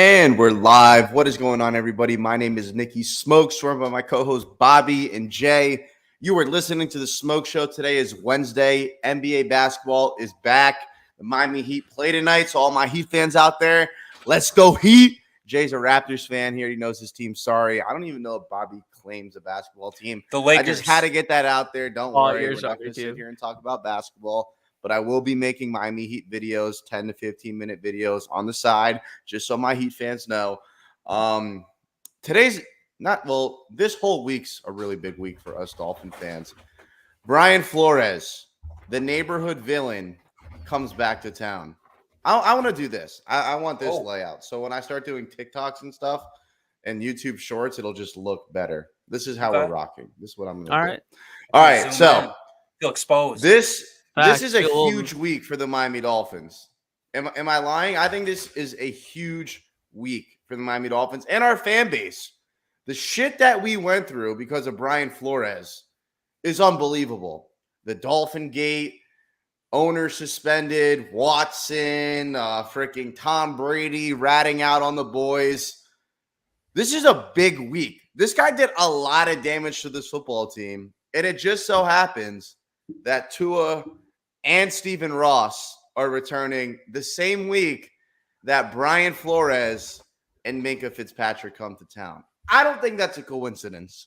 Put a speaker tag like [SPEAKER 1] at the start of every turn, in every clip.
[SPEAKER 1] And we're live. What is going on, everybody? My name is Nikki Smoke, joined by my co-hosts Bobby and Jay. You are listening to the Smoke Show. Today is Wednesday. NBA basketball is back. The Miami Heat play tonight, so all my Heat fans out there, let's go Heat. Jay's a Raptors fan here. He knows his team. Sorry, I don't even know if Bobby claims a basketball team.
[SPEAKER 2] The Lakers.
[SPEAKER 1] I just had to get that out there. Don't worry. We're not going to sit here and talk about basketball. But I will be making Miami Heat videos, 10 to 15-minute videos on the side, just so my Heat fans know. This whole week's a really big week for us Dolphin fans. Brian Flores, the neighborhood villain, comes back to town. I want to do this. I want this layout. So when I start doing TikToks and stuff and YouTube shorts, it'll just look better. This is how we're rocking. This is what I'm going to do. All right. So
[SPEAKER 2] feel exposed.
[SPEAKER 1] This is a huge week for the Miami Dolphins. Am I lying? I think this is a huge week for the Miami Dolphins and our fan base. The shit that we went through because of Brian Flores is unbelievable. The Dolphin Gate, owner suspended, Watson, freaking Tom Brady ratting out on the boys. This is a big week. This guy did a lot of damage to this football team, and it just so happens that Tua and Stephen Ross are returning the same week that Brian Flores and Minkah Fitzpatrick come to town. I don't think that's a coincidence.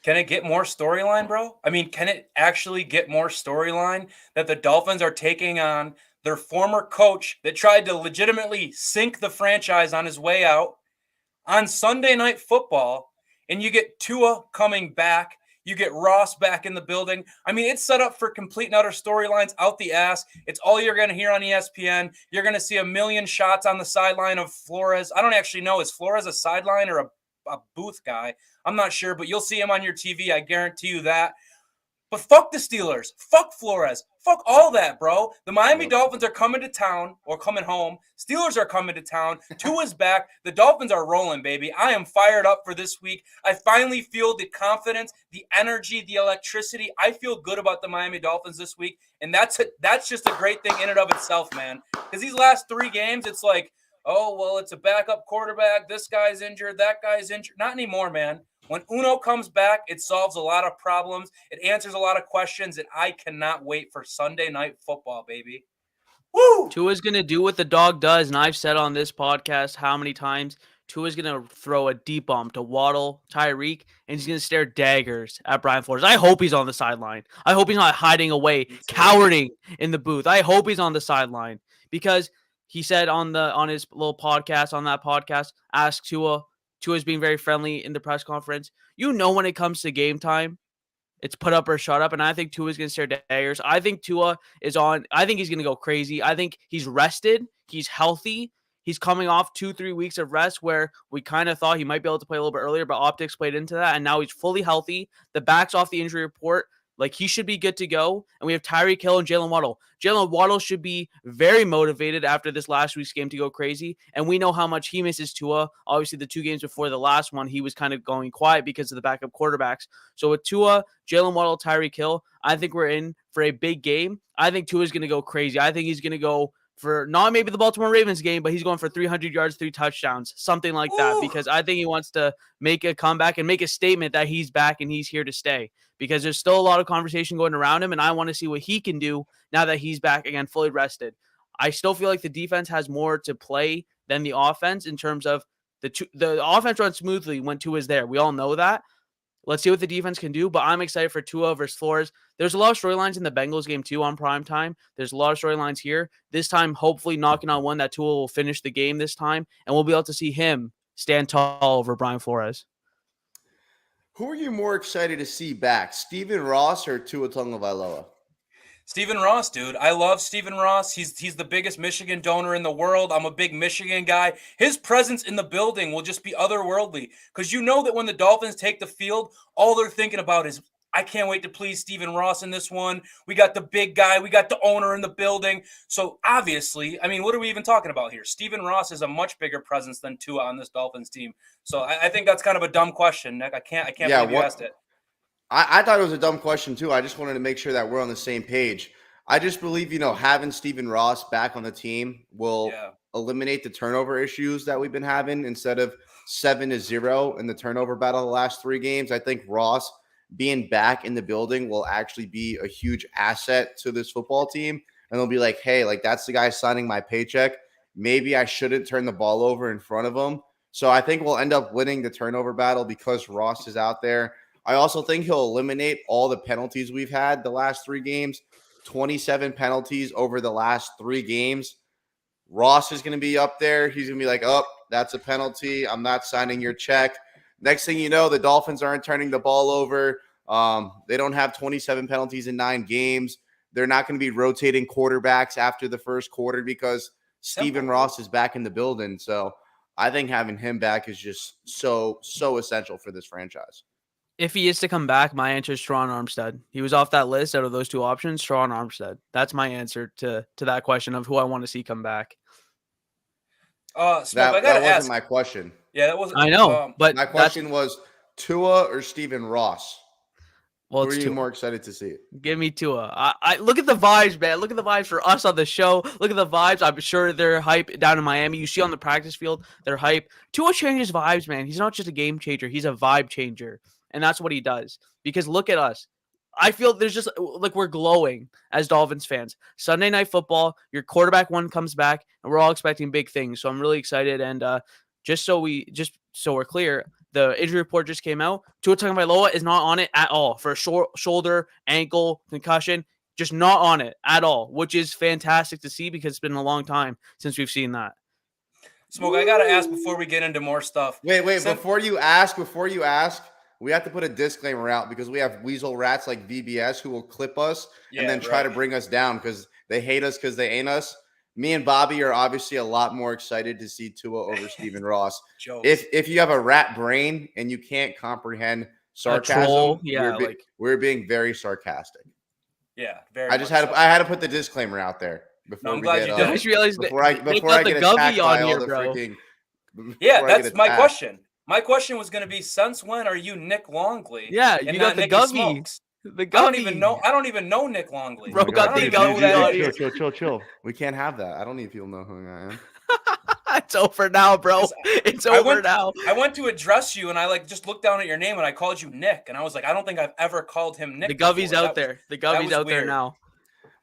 [SPEAKER 2] Can it get more storyline, bro? I mean, can it actually get more storyline that the Dolphins are taking on their former coach that tried to legitimately sink the franchise on his way out on Sunday Night Football, and you get Tua coming back? You get Ross back in the building. I mean, it's set up for complete and utter storylines out the ass. It's all you're going to hear on ESPN. You're going to see a million shots on the sideline of Flores. I don't actually know. Is Flores a sideline or a booth guy? I'm not sure, but you'll see him on your TV. I guarantee you that. But fuck the Steelers. Fuck Flores. Fuck all that, bro. The Miami Dolphins are coming to town or coming home. Steelers are coming to town. Tua's back. The Dolphins are rolling, baby. I am fired up for this week. I finally feel the confidence, the energy, the electricity. I feel good about the Miami Dolphins this week, and that's just a great thing in and of itself, man. Because these last 3 games, it's like, oh, well, it's a backup quarterback. This guy's injured. That guy's injured. Not anymore, man. When Uno comes back, it solves a lot of problems. It answers a lot of questions, and I cannot wait for Sunday Night Football, baby. Woo!
[SPEAKER 3] Tua's going to do what the dog does, and I've said on this podcast how many times Tua's going to throw a deep bomb to Waddle, Tyreek, and he's going to stare daggers at Brian Flores. I hope he's on the sideline. I hope he's not hiding away, cowering in the booth. I hope he's on the sideline because he said on his little podcast, on that podcast, ask Tua's being very friendly in the press conference. You know when it comes to game time, it's put up or shut up, and I think Tua's going to stare daggers. I think Tua is on. I think he's going to go crazy. I think he's rested. He's healthy. He's coming off 2-3 weeks of rest where we kind of thought he might be able to play a little bit earlier, but optics played into that, and now he's fully healthy. The back's off the injury report. Like, he should be good to go. And we have Tyreek Hill and Jalen Waddle. Jalen Waddle should be very motivated after this last week's game to go crazy. And we know how much he misses Tua. Obviously, the 2 games before the last one, he was kind of going quiet because of the backup quarterbacks. So with Tua, Jalen Waddle, Tyreek Hill, I think we're in for a big game. I think Tua's going to go crazy. I think he's going to go for not maybe the Baltimore Ravens game, but he's going for 300 yards, 3 touchdowns, something like that, because I think he wants to make a comeback and make a statement that he's back and he's here to stay, because there's still a lot of conversation going around him, and I want to see what he can do now that he's back again, fully rested. I still feel like the defense has more to play than the offense in terms of the offense runs smoothly when Tua is there. We all know that. Let's see what the defense can do, but I'm excited for Tua versus Flores. There's a lot of storylines in the Bengals game, too, on prime time. There's a lot of storylines here. This time, hopefully, knocking on one that Tua will finish the game this time, and we'll be able to see him stand tall over Brian Flores.
[SPEAKER 1] Who are you more excited to see back, Stephen Ross or Tua Tagovailoa?
[SPEAKER 2] Stephen Ross, dude. I love Stephen Ross. He's the biggest Michigan donor in the world. I'm a big Michigan guy. His presence in the building will just be otherworldly, because you know that when the Dolphins take the field, all they're thinking about is, I can't wait to please Stephen Ross in this one. We got the big guy. We got the owner in the building. So obviously, I mean, what are we even talking about here? Stephen Ross is a much bigger presence than Tua on this Dolphins team. So I think that's kind of a dumb question, Nick. I can't believe you asked it.
[SPEAKER 1] I thought it was a dumb question, too. I just wanted to make sure that we're on the same page. I just believe, having Stephen Ross back on the team will eliminate the turnover issues that we've been having instead of 7-0 in the turnover battle the last 3 games. I think Ross being back in the building will actually be a huge asset to this football team. And they'll be like, hey, like that's the guy signing my paycheck. Maybe I shouldn't turn the ball over in front of him. So I think we'll end up winning the turnover battle because Ross is out there. I also think he'll eliminate all the penalties we've had the last 3 games, 27 penalties over the last 3 games. Ross is going to be up there. He's going to be like, oh, that's a penalty. I'm not signing your check. Next thing you know, the Dolphins aren't turning the ball over. They don't have 27 penalties in 9 games. They're not going to be rotating quarterbacks after the first quarter because Stephen Ross is back in the building. So I think having him back is just so essential for this franchise.
[SPEAKER 3] If he is to come back, my answer is Teron Armstead. He was off that list out of those 2 options. Teron Armstead. That's my answer to that question of who I want to see come back.
[SPEAKER 2] Smoke,
[SPEAKER 1] that wasn't my question.
[SPEAKER 2] Yeah, that wasn't.
[SPEAKER 3] I know, but
[SPEAKER 1] my question was Tua or Stephen Ross.
[SPEAKER 3] Well,
[SPEAKER 1] who are you more excited to see?
[SPEAKER 3] Give me Tua. I look at the vibes, man. Look at the vibes for us on the show. Look at the vibes. I'm sure they're hype down in Miami. You see on the practice field, they're hype. Tua changes vibes, man. He's not just a game changer. He's a vibe changer. And that's what he does. Because look at us. I feel there's just like we're glowing as Dolphins fans. Sunday Night Football, your quarterback 1 comes back, and we're all expecting big things. So I'm really excited. And just so we're clear, the injury report just came out. Tua Tagovailoa is not on it at all for a shoulder, ankle, concussion. Just not on it at all, which is fantastic to see because it's been a long time since we've seen that.
[SPEAKER 2] Smoke, I got to ask before we get into more stuff.
[SPEAKER 1] Wait. Before you ask, we have to put a disclaimer out because we have weasel rats like VBS who will clip us and then try to bring us down because they hate us because they ain't us. Me and Bobby are obviously a lot more excited to see Tua over Stephen Ross. If you have a rat brain and you can't comprehend sarcasm, we're being very sarcastic.
[SPEAKER 2] Yeah, very.
[SPEAKER 1] I had to put the disclaimer out there before
[SPEAKER 2] I'm glad you did.
[SPEAKER 3] I just realized
[SPEAKER 1] before I get attacked by all the freaking.
[SPEAKER 2] Yeah, that's my question. My question was going to be, since when are you Nick Longley?
[SPEAKER 3] Yeah, you got the Gubby. The Gubby.
[SPEAKER 2] I don't even know Nick Longley.
[SPEAKER 3] Bro, got the Gubby.
[SPEAKER 1] Chill. We can't have that. I don't need people to know who I am.
[SPEAKER 3] It's over now, bro. It's over now.
[SPEAKER 2] I went to address you, and I just looked down at your name, and I called you Nick, and I was like, I don't think I've ever called him Nick.
[SPEAKER 3] The Gubby's out there. The Gubby's out there now.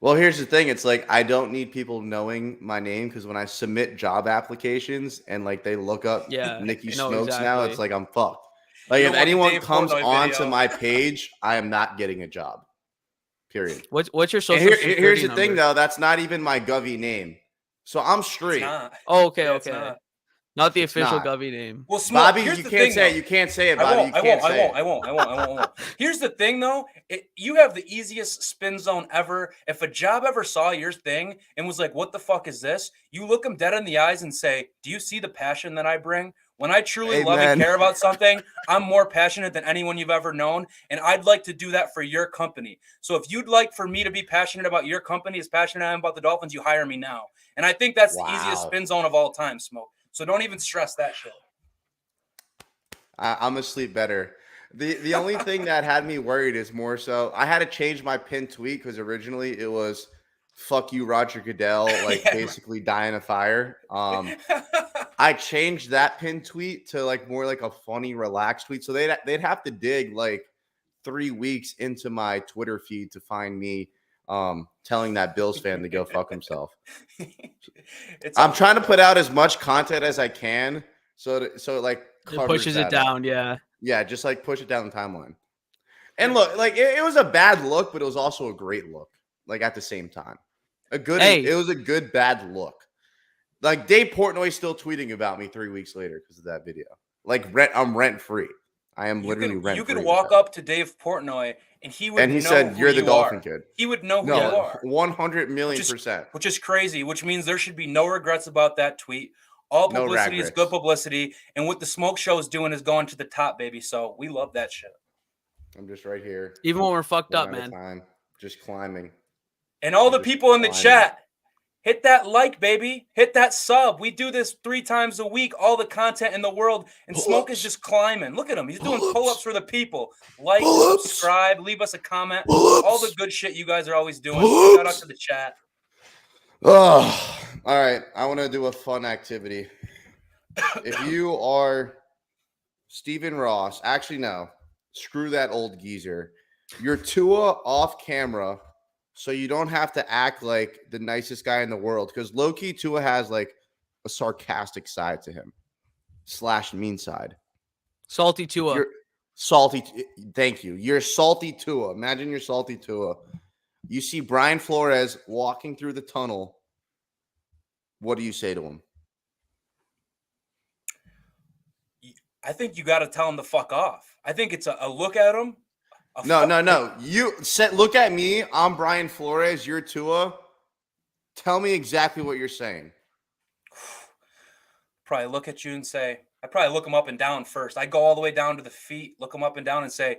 [SPEAKER 1] Well, here's the thing. It's like I don't need people knowing my name because when I submit job applications and they look up Nicky Smokes now, it's like I'm fucked. Like if anyone comes onto my page, I am not getting a job. Period.
[SPEAKER 3] What's your social security
[SPEAKER 1] Here's the
[SPEAKER 3] number?
[SPEAKER 1] thing, though. That's not even my Govy name. So I'm straight.
[SPEAKER 3] Oh, okay. Not the official Govy name.
[SPEAKER 2] Well, Smoke,
[SPEAKER 1] Bobby, you can't say it. You can't say it, Bobby.
[SPEAKER 2] I won't. Here's the thing, though. You have the easiest spin zone ever. If a job ever saw your thing and was like, what the fuck is this? You look them dead in the eyes and say, do you see the passion that I bring? When I truly love and care about something, I'm more passionate than anyone you've ever known, and I'd like to do that for your company. So if you'd like for me to be passionate about your company as passionate I am about the Dolphins, you hire me now. And I think that's the easiest spin zone of all time, Smoke. So don't even stress that shit.
[SPEAKER 1] I'm gonna sleep better. The only thing that had me worried is more so I had to change my pinned tweet because originally it was "fuck you, Roger Goodell," basically die in a fire. I changed that pinned tweet to more like a funny, relaxed tweet. So they'd have to dig 3 weeks into my Twitter feed to find me telling that Bills fan to go fuck himself. I'm trying to put out as much content as I can so it
[SPEAKER 3] pushes it down.
[SPEAKER 1] Yeah, just push it down the timeline. And look, it was a bad look, but it was also a great look. At the same time, it was a good bad look. Dave Portnoy's still tweeting about me 3 weeks later because of that video. I'm rent free. I am literally rent free.
[SPEAKER 2] You could walk up to Dave Portnoy and he would. And he said,
[SPEAKER 1] "You're the Dolphin kid."
[SPEAKER 2] He would know who you are.
[SPEAKER 1] 100 million%.
[SPEAKER 2] Which is crazy. Which means there should be no regrets about that tweet. All publicity is good publicity, and what the Smoke Show is doing is going to the top, baby. So we love that shit.
[SPEAKER 1] I'm just right here.
[SPEAKER 3] Even when we're fucked up, man.
[SPEAKER 1] Just climbing.
[SPEAKER 2] And all the people in the chat, hit that like, baby. Hit that sub. We do this 3 times a week, all the content in the world, and Smoke is just climbing. Look at him. He's doing pull-ups for the people. Like, subscribe, leave us a comment. All the good shit you guys are always doing. Shout out to the chat.
[SPEAKER 1] Oh, All right, I want to do a fun activity. If you are Stephen Ross, actually no, screw that old geezer. You're Tua off camera, so you don't have to act like the nicest guy in the world. Because low-key Tua has like a sarcastic side to him, / mean side.
[SPEAKER 3] Salty Tua.
[SPEAKER 1] You're salty. Thank you. You're salty Tua. Imagine you're salty Tua. You see Brian Flores walking through the tunnel. What do you say to him?
[SPEAKER 2] I think you got to tell him to fuck off. I think it's a look at him.
[SPEAKER 1] No. You said, look at me. I'm Brian Flores. You're Tua. Tell me exactly what you're saying.
[SPEAKER 2] Probably look at you and say, I'd probably look him up and down first. I'd go all the way down to the feet, look him up and down and say,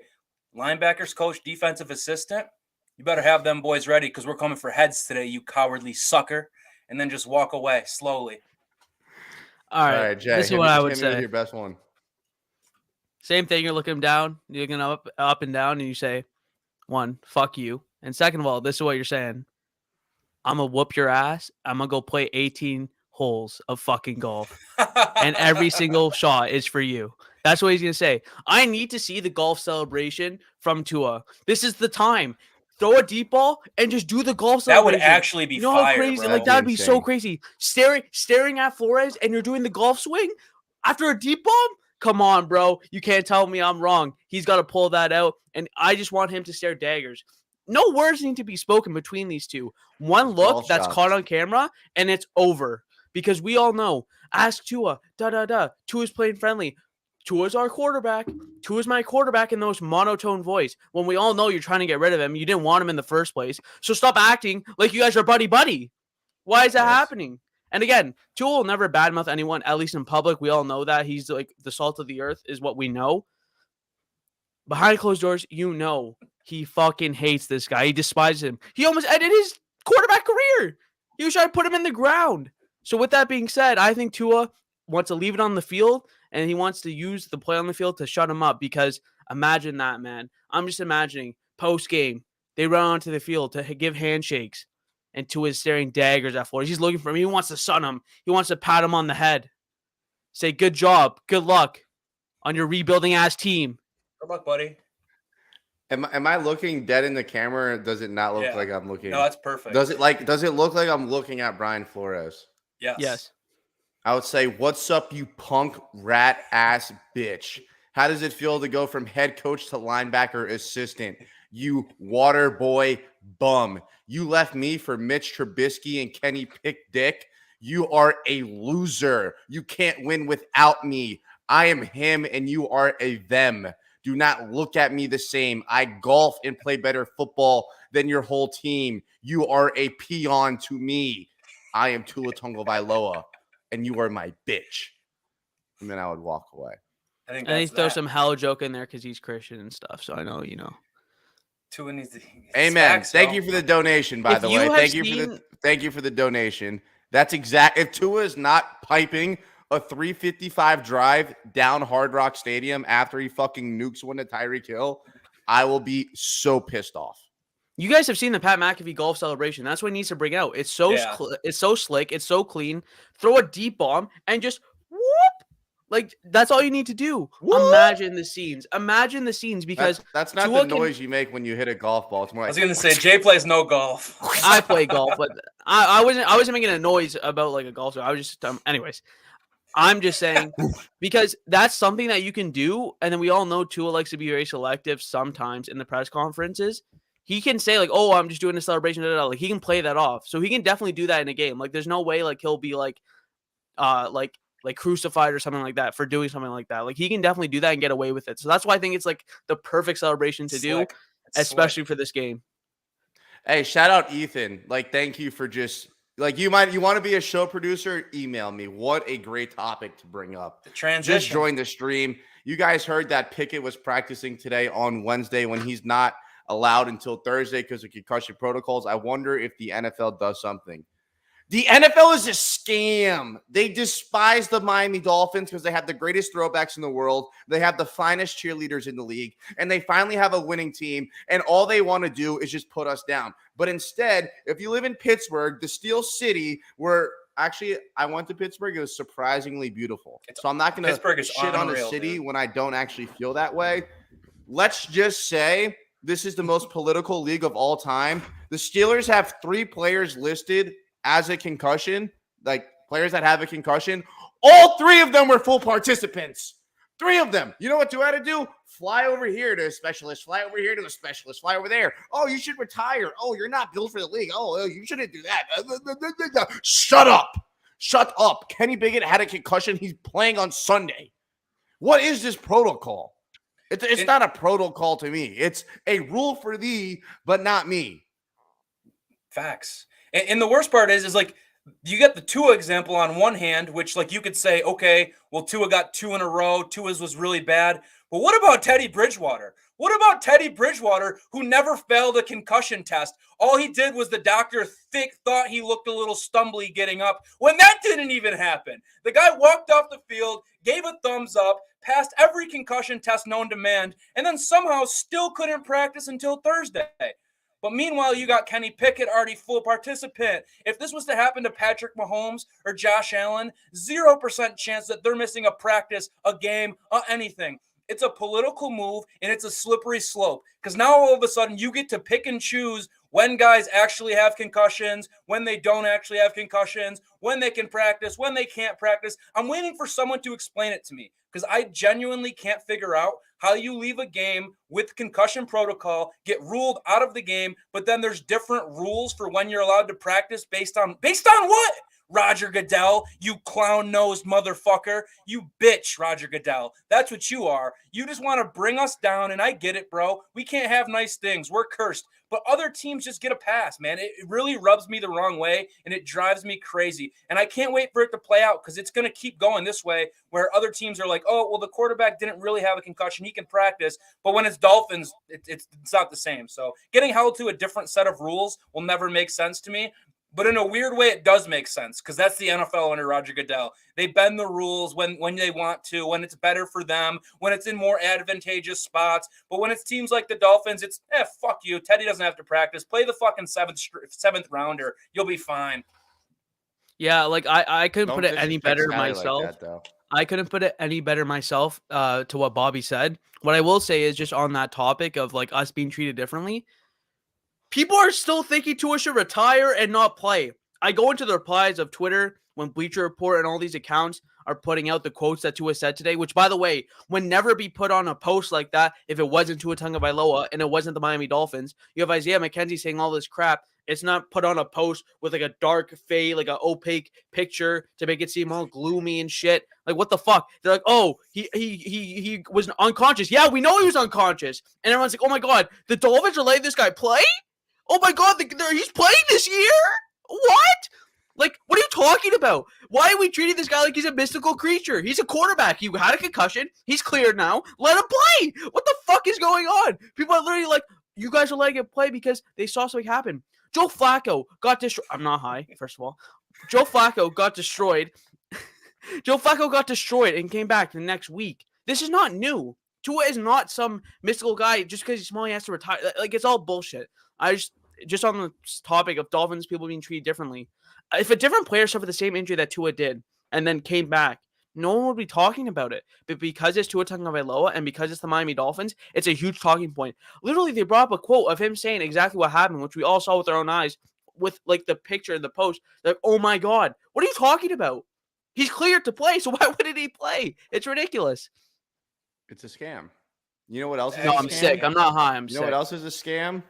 [SPEAKER 2] linebackers coach, defensive assistant, you better have them boys ready because we're coming for heads today, you cowardly sucker. And then just walk away slowly.
[SPEAKER 3] All right,
[SPEAKER 1] Jay.
[SPEAKER 3] This is what I would
[SPEAKER 1] hit me with
[SPEAKER 3] say.
[SPEAKER 1] your best one.
[SPEAKER 3] Same thing. You're looking down, you're looking up and down, and you say, one, fuck you. And second of all, this is what you're saying. I'm going to whoop your ass. I'm going to go play 18 holes of fucking golf. And every single shot is for you. That's what he's going to say. I need to see the golf celebration from Tua. This is the time. Throw a deep ball and just do the golf celebration.
[SPEAKER 2] That would actually be
[SPEAKER 3] how
[SPEAKER 2] fire,
[SPEAKER 3] crazy?
[SPEAKER 2] bro.
[SPEAKER 3] Like, that would be so crazy. Staring at Flores and you're doing the golf swing after a deep bomb? Come on, bro. You can't tell me I'm wrong. He's got to pull that out. And I just want him to stare daggers. No words need to be spoken between these two. One look that's caught on camera and it's over. Because we all know, ask Tua, Tua's playing friendly. Tua's our quarterback. Tua's my quarterback in the most monotone voice. When we all know you're trying to get rid of him, you didn't want him in the first place. So stop acting like you guys are buddy-buddy. Why is that happening? And again, Tua will never badmouth anyone, at least in public. We all know that. He's like the salt of the earth is what we know. Behind closed doors, you know he fucking hates this guy. He despises him. He almost ended his quarterback career. He was trying to put him in the ground. So with that being said, I think Tua wants to leave it on the field, and he wants to use the play on the field to shut him up because imagine that, man. I'm just imagining post-game, they run onto the field to give handshakes, and Tua is staring daggers at Flores. He's looking for him. He wants to sun him. He wants to pat him on the head. Say, good job. Good luck on your rebuilding-ass team.
[SPEAKER 2] Good luck, buddy.
[SPEAKER 1] Am I looking dead in the camera? Or does it not look like I'm looking?
[SPEAKER 2] No, that's perfect.
[SPEAKER 1] Does it look like I'm looking at Brian Flores?
[SPEAKER 2] Yes.
[SPEAKER 1] I would say, what's up, you punk rat ass bitch? How does it feel to go from head coach to linebacker assistant? You water boy bum. You left me for Mitch Trubisky and Kenny Pickdick. You are a loser. You can't win without me. I am him and you are a them. Do not look at me the same. I golf and play better football than your whole team. You are a peon to me. I am Tua Tagovailoa, and you are my bitch. And then I would walk away.
[SPEAKER 2] I think
[SPEAKER 3] and he throw some hell joke in there because he's Christian and stuff. So I know,
[SPEAKER 2] Tua needs to.
[SPEAKER 1] Amen. Thank you for the donation, by the way. Thank you for the donation. That's exact. If Tua is not piping a 355 drive down Hard Rock Stadium after he fucking nukes one to Tyreek Hill, I will be so pissed off.
[SPEAKER 3] You guys have seen the Pat McAfee golf celebration. That's what he needs to bring out. It's so slick. It's so clean. Throw a deep bomb and just whoop. Like, that's all you need to do. Whoop. Imagine the scenes because
[SPEAKER 1] that's not the noise you make when you hit a golf ball. It's more like,
[SPEAKER 2] I was going to say, Jay plays no golf.
[SPEAKER 3] I play golf, but I wasn't making a noise about like a golf. I was just anyways. I'm just saying because that's something that you can do. And then we all know Tua likes to be very selective sometimes in the press conferences. He can say like, "Oh, I'm just doing a celebration." Like he can play that off, so he can definitely do that in a game. Like, there's no way like he'll be like crucified or something like that for doing something like that. Like he can definitely do that and get away with it. So that's why I think it's like the perfect celebration to do, especially for this game.
[SPEAKER 1] Hey, shout out Ethan! Like, thank you for just like you want to be a show producer? Email me. What a great topic to bring up.
[SPEAKER 2] The transition.
[SPEAKER 1] Just join the stream. You guys heard that Pickett was practicing today on Wednesday when he's not allowed until Thursday because of concussion protocols. I wonder if the NFL does something. The NFL is a scam. They despise the Miami Dolphins because they have the greatest throwbacks in the world. They have the finest cheerleaders in the league, and they finally have a winning team, and all they want to do is just put us down. But instead, if you live in Pittsburgh, the Steel City, where Actually, I went to Pittsburgh. It was surprisingly beautiful. So I'm not going to shit on a city when I don't actually feel that way. Let's just say this is the most political league of all time. The Steelers have 3 players listed as a concussion, like players that have a concussion. All 3 of them were full participants. 3 of them. You know what Tua had to do? Fly over here to a specialist. Fly over here to a specialist. Fly over there. Oh, you should retire. Oh, you're not built for the league. Oh, you shouldn't do that. Shut up. Shut up. Kenny Pickett had a concussion. He's playing on Sunday. What is this protocol? It's not a protocol to me. It's a rule for thee, but not me.
[SPEAKER 2] Facts. And the worst part is like, you get the Tua example on one hand, which like you could say, okay, well, Tua got 2 in a row. Tua's was really bad. But what about Teddy Bridgewater? What about Teddy Bridgewater, who never failed a concussion test? All he did was the doctor thought he looked a little stumbly getting up when that didn't even happen. The guy walked off the field, gave a thumbs up, passed every concussion test known to man, and then somehow still couldn't practice until Thursday. But meanwhile, you got Kenny Pickett already full participant. If this was to happen to Patrick Mahomes or Josh Allen, 0% chance that they're missing a practice, a game, or anything. It's a political move, and it's a slippery slope. Because now all of a sudden you get to pick and choose when guys actually have concussions, when they don't actually have concussions, when they can practice, when they can't practice. I'm waiting for someone to explain it to me, because I genuinely can't figure out how you leave a game with concussion protocol, get ruled out of the game, but then there's different rules for when you're allowed to practice based on what? Roger Goodell, you clown-nosed motherfucker. You bitch, Roger Goodell. That's what you are. You just want to bring us down, and I get it, bro. We can't have nice things. We're cursed. But other teams just get a pass, man. It really rubs me the wrong way, and it drives me crazy. And I can't wait for it to play out, because it's going to keep going this way, where other teams are like, oh, well, the quarterback didn't really have a concussion. He can practice. But when it's Dolphins, it's not the same. So getting held to a different set of rules will never make sense to me. But in a weird way, it does make sense, because that's the NFL under Roger Goodell. They bend the rules when they want to, when it's better for them, when it's in more advantageous spots. But when it's teams like the Dolphins, it's, fuck you. Teddy doesn't have to practice. Play the fucking seventh rounder. You'll be fine.
[SPEAKER 3] Yeah, like I couldn't put it any better myself.
[SPEAKER 1] Like that,
[SPEAKER 3] I couldn't put it any better myself to what Bobby said. What I will say is, just on that topic of like us being treated differently, people are still thinking Tua should retire and not play. I go into the replies of Twitter when Bleacher Report and all these accounts are putting out the quotes that Tua said today, which, by the way, would never be put on a post like that if it wasn't Tua Tagovailoa and it wasn't the Miami Dolphins. You have Isaiah McKenzie saying all this crap. It's not put on a post with like a dark fade, like an opaque picture to make it seem all gloomy and shit. Like, what the fuck? They're like, oh, he was unconscious. Yeah, we know he was unconscious. And everyone's like, oh my God, the Dolphins are letting this guy play? Oh my God, he's playing this year? What? Like, what are you talking about? Why are we treating this guy like he's a mystical creature? He's a quarterback. He had a concussion. He's cleared now. Let him play. What the fuck is going on? People are literally like, you guys are letting him play because they saw something happen. Joe Flacco got destroyed. I'm not high, first of all. Joe Flacco got destroyed. Joe Flacco got destroyed and came back the next week. This is not new. Tua is not some mystical guy just because he's small, he has to retire. Like, it's all bullshit. I just on the topic of Dolphins people being treated differently. If a different player suffered the same injury that Tua did and then came back, no one would be talking about it. But because it's Tua Tagovailoa and because it's the Miami Dolphins, it's a huge talking point. Literally, they brought up a quote of him saying exactly what happened, which we all saw with our own eyes, with like the picture in the post. They're like, oh my God, what are you talking about? He's cleared to play, so why wouldn't he play? It's ridiculous.
[SPEAKER 1] It's a scam. You know what else is
[SPEAKER 3] No,
[SPEAKER 1] a
[SPEAKER 3] I'm
[SPEAKER 1] scam?
[SPEAKER 3] sick. I'm not high. I'm sick.
[SPEAKER 1] You know what else is a scam?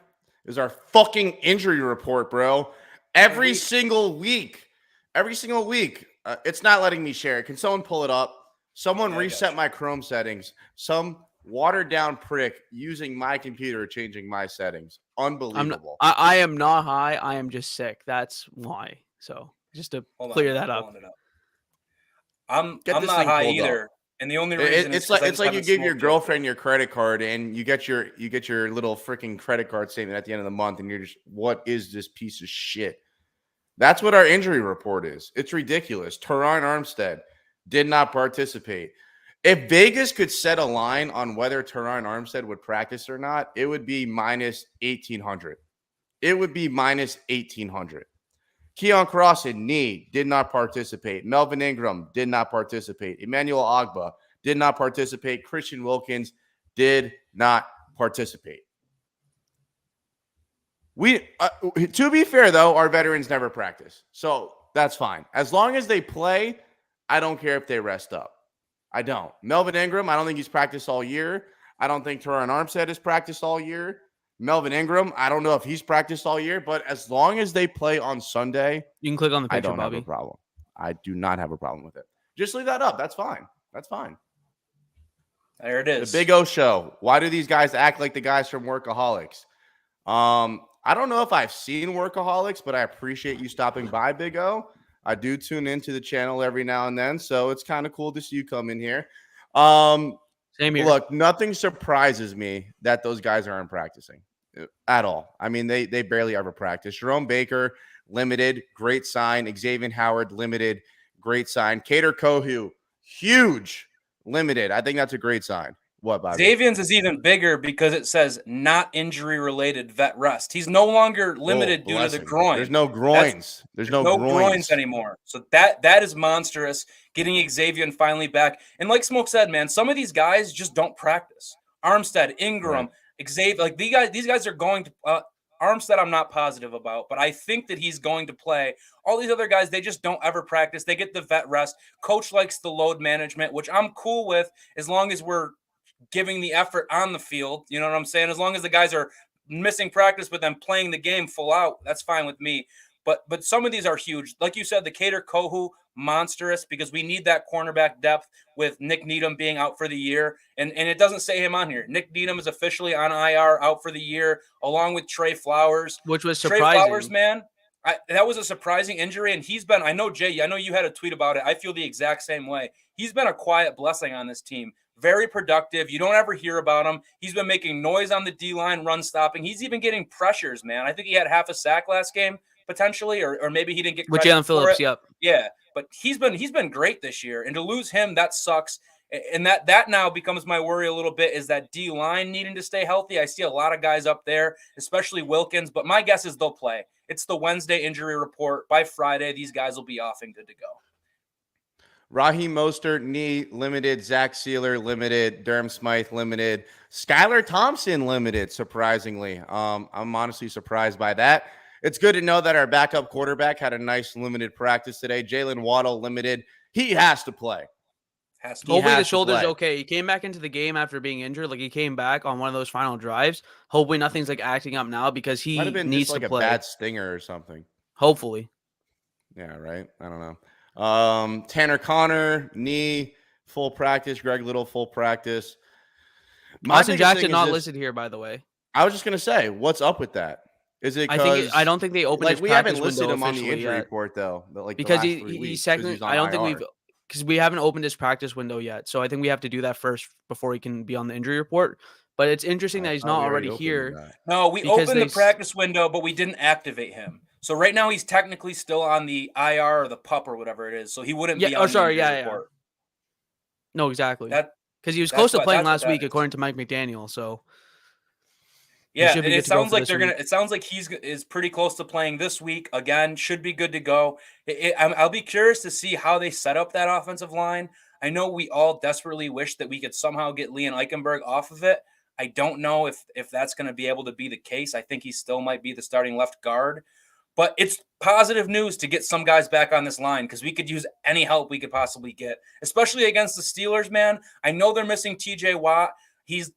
[SPEAKER 1] Is our fucking injury report, bro. Every single week. It's not letting me share it. Can someone pull it up? Someone reset my Chrome settings. Some watered down prick using my computer, changing my settings. Unbelievable.
[SPEAKER 3] I am not high. I am just sick. That's why. So just to clear that up.
[SPEAKER 2] I'm not high either. And the only reason
[SPEAKER 1] it's like you give your girlfriend your credit card and you get your little freaking credit card statement at the end of the month and you're just, what is this piece of shit? That's what our injury report is. It's ridiculous. Teron Armstead did not participate. If Vegas could set a line on whether Teron Armstead would practice or not, it would be minus 1,800. It would be minus 1,800. Keon Crossan, knee, did not participate. Melvin Ingram did not participate. Emmanuel Ogba did not participate. Christian Wilkins did not participate. To be fair, though, our veterans never practice. So that's fine. As long as they play, I don't care if they rest up. I don't. Melvin Ingram, I don't think he's practiced all year. I don't think Teron Armstead has practiced all year. Melvin Ingram, I don't know if he's practiced all year, but as long as they play on Sunday,
[SPEAKER 3] You can click on the picture,
[SPEAKER 1] I don't
[SPEAKER 3] Bobby.
[SPEAKER 1] have a problem. I do not have a problem with it. Just leave that up. That's fine. That's fine.
[SPEAKER 2] There it is.
[SPEAKER 1] The Big O Show. Why do these guys act like the guys from Workaholics? I don't know if I've seen Workaholics, but I appreciate you stopping by, Big O. I do tune into the channel every now and then, so it's kind of cool to see you come in here.
[SPEAKER 3] Same here.
[SPEAKER 1] Look, nothing surprises me that those guys aren't practicing at all. I mean, they barely ever practice. Jerome Baker, limited, great sign. Xavier Howard, limited, great sign. Cater Kohu, huge, limited. I think that's a great sign. What, Bobby?
[SPEAKER 2] Xavier's is even bigger because it says not injury-related vet rest. He's no longer limited due to the groin.
[SPEAKER 1] There's no groins. There's no
[SPEAKER 2] groins anymore. So that is monstrous. Getting Xavier finally back. And like Smoke said, man, some of these guys just don't practice. Armstead, Ingram, Xavier, like these guys are going to Armstead, I'm not positive about, but I think that he's going to play. All these other guys, they just don't ever practice. They get the vet rest. Coach likes the load management, which I'm cool with as long as we're giving the effort on the field. You know what I'm saying? As long as the guys are missing practice but then playing the game full out, that's fine with me. But some of these are huge. Like you said, the Cater Kohu, monstrous, because we need that cornerback depth with Nick Needham being out for the year. And it doesn't say him on here. Nick Needham is officially on IR, out for the year, along with Trey Flowers.
[SPEAKER 3] Which was surprising.
[SPEAKER 2] Trey Flowers, man, that was a surprising injury. And he's been, I know, Jay, I know you had a tweet about it. I feel the exact same way. He's been a quiet blessing on this team. Very productive. You don't ever hear about him. He's been making noise on the D-line, run stopping. He's even getting pressures, man. I think he had half a sack last game, potentially, or maybe he didn't get credit
[SPEAKER 3] with Jalen
[SPEAKER 2] for
[SPEAKER 3] Phillips,
[SPEAKER 2] it.
[SPEAKER 3] yep.
[SPEAKER 2] Yeah, but he's been great this year. And to lose him, that sucks. And that now becomes my worry a little bit, is that D-line needing to stay healthy. I see a lot of guys up there, especially Wilkins, but my guess is they'll play. It's the Wednesday injury report. By Friday, these guys will be off and good to go.
[SPEAKER 1] Raheem Mostert, knee, limited. Zach Sealer, limited. Durham Smythe, limited. Skylar Thompson, limited, surprisingly. I'm honestly surprised by that. It's good to know that our backup quarterback had a nice limited practice today. Jalen Waddle, limited. He has to play.
[SPEAKER 3] Hopefully the shoulder's okay. He came back into the game after being injured. Like, he came back on one of those final drives. Hopefully nothing's like acting up now, because he
[SPEAKER 1] might have been
[SPEAKER 3] needs
[SPEAKER 1] just like
[SPEAKER 3] to play.
[SPEAKER 1] A bad stinger or something.
[SPEAKER 3] Hopefully.
[SPEAKER 1] Yeah, right. I don't know. Tanner Connor, knee, full practice. Greg Little, full practice.
[SPEAKER 3] Austin Jackson not listed here, by the way.
[SPEAKER 1] I was just gonna say, what's up with that? Is it?
[SPEAKER 3] I don't think they opened.
[SPEAKER 1] Like,
[SPEAKER 3] his
[SPEAKER 1] we haven't
[SPEAKER 3] practice
[SPEAKER 1] listed
[SPEAKER 3] window
[SPEAKER 1] him on the injury
[SPEAKER 3] yet.
[SPEAKER 1] report though. Like,
[SPEAKER 3] because he's second. I don't think we've, because we haven't opened his practice window yet. So I think we have to do that first before he can be on the injury report. But it's interesting that he's not already here.
[SPEAKER 2] No, we opened the practice window, but we didn't activate him. So right now he's technically still on the IR or the PUP or whatever it is. So he wouldn't be on the injury report.
[SPEAKER 3] No, exactly. Because he was close to playing last week, according to Mike McDaniel. So
[SPEAKER 2] yeah, and it sounds like they're gonna. It sounds like is pretty close to playing this week again. Should be good to go. I'll be curious to see how they set up that offensive line. I know we all desperately wish that we could somehow get Leon Eichenberg off of it. I don't know if that's going to be able to be the case. I think he still might be the starting left guard. But it's positive news to get some guys back on this line, because we could use any help we could possibly get, especially against the Steelers, man. I know they're missing TJ Watt. He's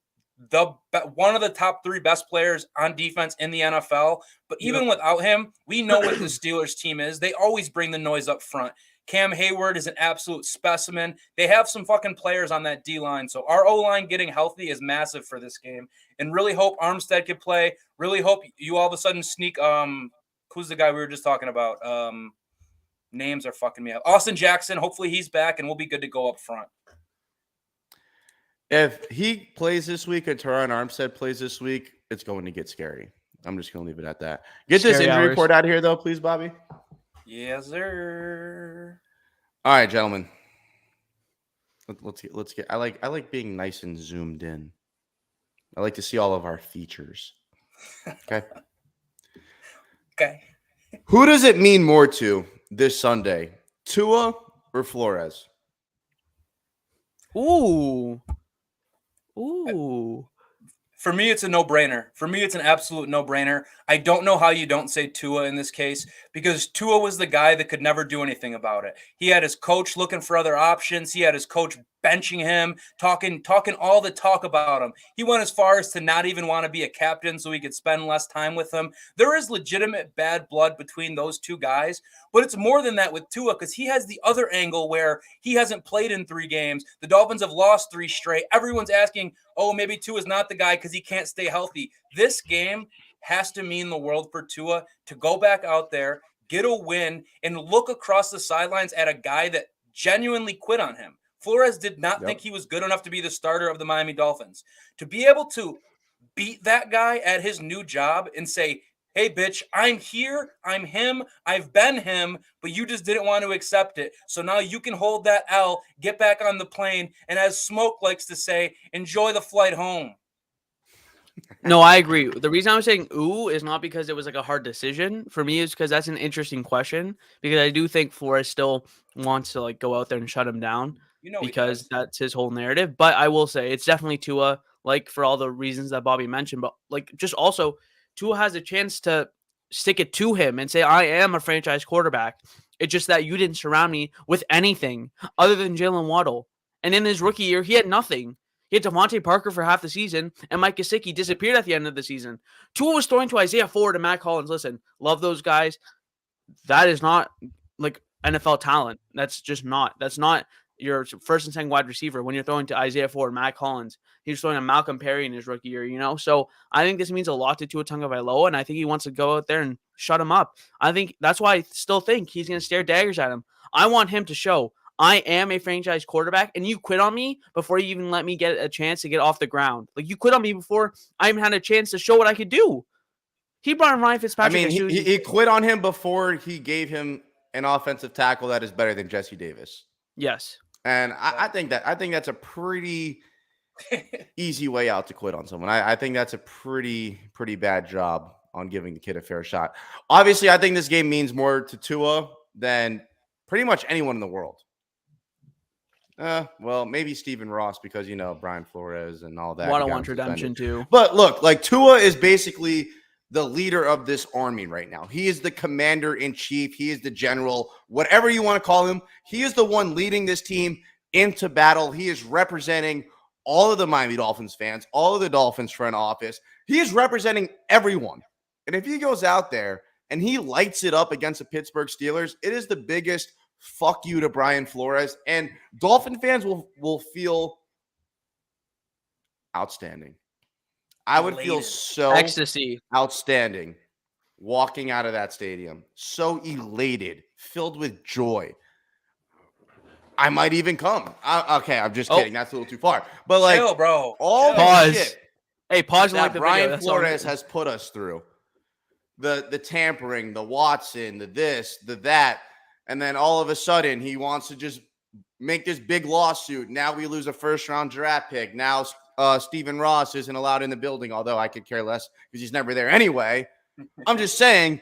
[SPEAKER 2] one of the top 3 best players on defense in the NFL. But even without him, we know what the Steelers team is. They always bring the noise up front. Cam Hayward is an absolute specimen. They have some fucking players on that D-line. So our O-line getting healthy is massive for this game. And really hope Armstead could play. Really hope you all of a sudden sneak who's the guy we were just talking about? Names are fucking me up. Austin Jackson. Hopefully he's back and we'll be good to go up front.
[SPEAKER 1] If he plays this week and Teron Armstead plays this week, it's going to get scary. I'm just going to leave it at that. Get this injury report out of here, though, please, Bobby.
[SPEAKER 2] Yes, sir.
[SPEAKER 1] All right, gentlemen. Let's get. I like being nice and zoomed in. I like to see all of our features. Okay.
[SPEAKER 2] Okay.
[SPEAKER 1] Who does it mean more to this Sunday, Tua or Flores?
[SPEAKER 3] Ooh.
[SPEAKER 2] For me, it's a no-brainer. For me, it's an absolute no-brainer. I don't know how you don't say Tua in this case, because Tua was the guy that could never do anything about it. He had his coach looking for other options. He had his coach benching him, talking all the talk about him. He went as far as to not even want to be a captain so he could spend less time with him. There is legitimate bad blood between those two guys, but it's more than that with Tua, because he has the other angle where he hasn't played in 3 games. The Dolphins have lost 3 straight. Everyone's asking, oh, maybe Tua's not the guy because he can't stay healthy. This game has to mean the world for Tua to go back out there, get a win, and look across the sidelines at a guy that genuinely quit on him. Flores did not think he was good enough to be the starter of the Miami Dolphins. To be able to beat that guy at his new job and say, hey, bitch, I'm here, I'm him, I've been him, but you just didn't want to accept it. So now you can hold that L, get back on the plane, and as Smoke likes to say, enjoy the flight home.
[SPEAKER 3] No, I agree. The reason I'm saying ooh is not because it was like a hard decision for me, is because that's an interesting question, because I do think Flores still wants to like go out there and shut him down, because that's his whole narrative. But I will say it's definitely Tua, like for all the reasons that Bobby mentioned, but like just also Tua has a chance to stick it to him and say, I am a franchise quarterback. It's just that you didn't surround me with anything other than Jalen Waddle. And in his rookie year, he had nothing. He had Devontae Parker for half the season, and Mike Gesicki disappeared at the end of the season. Tua was throwing to Isaiah Ford and Matt Collins. Listen, love those guys. That is not like NFL talent. That's just not. That's not your first and second wide receiver when you're throwing to Isaiah Ford, Matt Collins. He was throwing to Malcolm Perry in his rookie year, So I think this means a lot to Tua Tagovailoa, and I think he wants to go out there and shut him up. I think that's why I still think he's going to stare daggers at him. I want him to show I am a franchise quarterback, and you quit on me before you even let me get a chance to get off the ground. Like, you quit on me before I even had a chance to show what I could do. He brought in Ryan Fitzpatrick.
[SPEAKER 1] I mean, he quit on him before he gave him an offensive tackle that is better than Jesse Davis.
[SPEAKER 3] Yes.
[SPEAKER 1] And I think that's a pretty easy way out to quit on someone. I think that's a pretty bad job on giving the kid a fair shot. Obviously, I think this game means more to Tua than pretty much anyone in the world. Well, maybe Stephen Ross, because Brian Flores and all that.
[SPEAKER 3] Waddle wants redemption too.
[SPEAKER 1] But look, like Tua is basically the leader of this army right now. He is the commander in chief. He is the general, whatever you want to call him. He is the one leading this team into battle. He is representing all of the Miami Dolphins fans, all of the Dolphins front office. He is representing everyone. And if he goes out there and he lights it up against the Pittsburgh Steelers, it is the biggest fuck you to Brian Flores. And Dolphin fans will feel outstanding. I would feel so
[SPEAKER 3] ecstasy,
[SPEAKER 1] outstanding walking out of that stadium. So elated, filled with joy. I might even come. Okay, I'm just kidding. That's a little too far. But like,
[SPEAKER 2] chill, bro.
[SPEAKER 1] All
[SPEAKER 3] pause.
[SPEAKER 1] the shit
[SPEAKER 3] hey, pause.
[SPEAKER 1] that
[SPEAKER 3] Like the
[SPEAKER 1] Brian
[SPEAKER 3] video.
[SPEAKER 1] Flores has put us through. The tampering, the Watson, the this, the that. And then all of a sudden, he wants to just make this big lawsuit. Now we lose a first-round draft pick. Now Stephen Ross isn't allowed in the building, although I could care less because he's never there anyway. I'm just saying,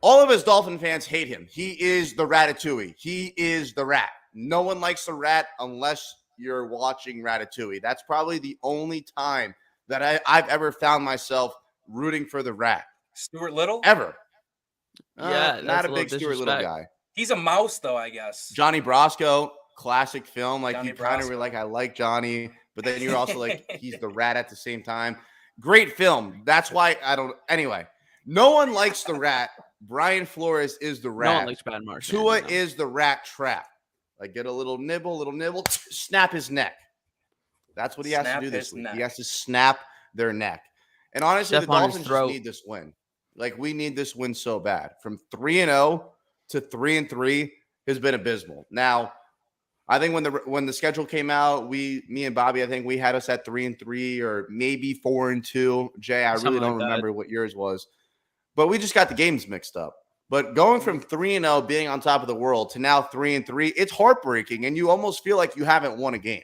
[SPEAKER 1] all of us Dolphin fans hate him. He is the Ratatouille. He is the rat. No one likes the rat unless you're watching Ratatouille. That's probably the only time that I've ever found myself rooting for the rat.
[SPEAKER 2] Stuart Little?
[SPEAKER 1] Ever.
[SPEAKER 3] Yeah,
[SPEAKER 1] not a big Stuart Little guy.
[SPEAKER 2] He's a mouse, though, I guess.
[SPEAKER 1] Johnny Brasco, classic film. Like,
[SPEAKER 2] Johnny
[SPEAKER 1] you kind of
[SPEAKER 2] Brasco.
[SPEAKER 1] were like, I like Johnny, but then you're also like, he's the rat at the same time. Great film. That's why I don't. Anyway, no one likes the rat. Brian Flores is the rat.
[SPEAKER 3] No one likes Bad Marsh.
[SPEAKER 1] Tua is the rat trap. Like, get a little nibble, snap his neck. That's what he has to do this week. He has to snap their neck. And honestly, the Dolphins just need this win. Like, we need this win so bad. From 3-0 to 3-3 has been abysmal. Now, I think when the schedule came out, me and Bobby, I think we had us at 3-3 or maybe 4-2. Jay, I really don't remember what yours was. But we just got the games mixed up. But going from 3-0, being on top of the world, to now 3-3, it's heartbreaking, and you almost feel like you haven't won a game.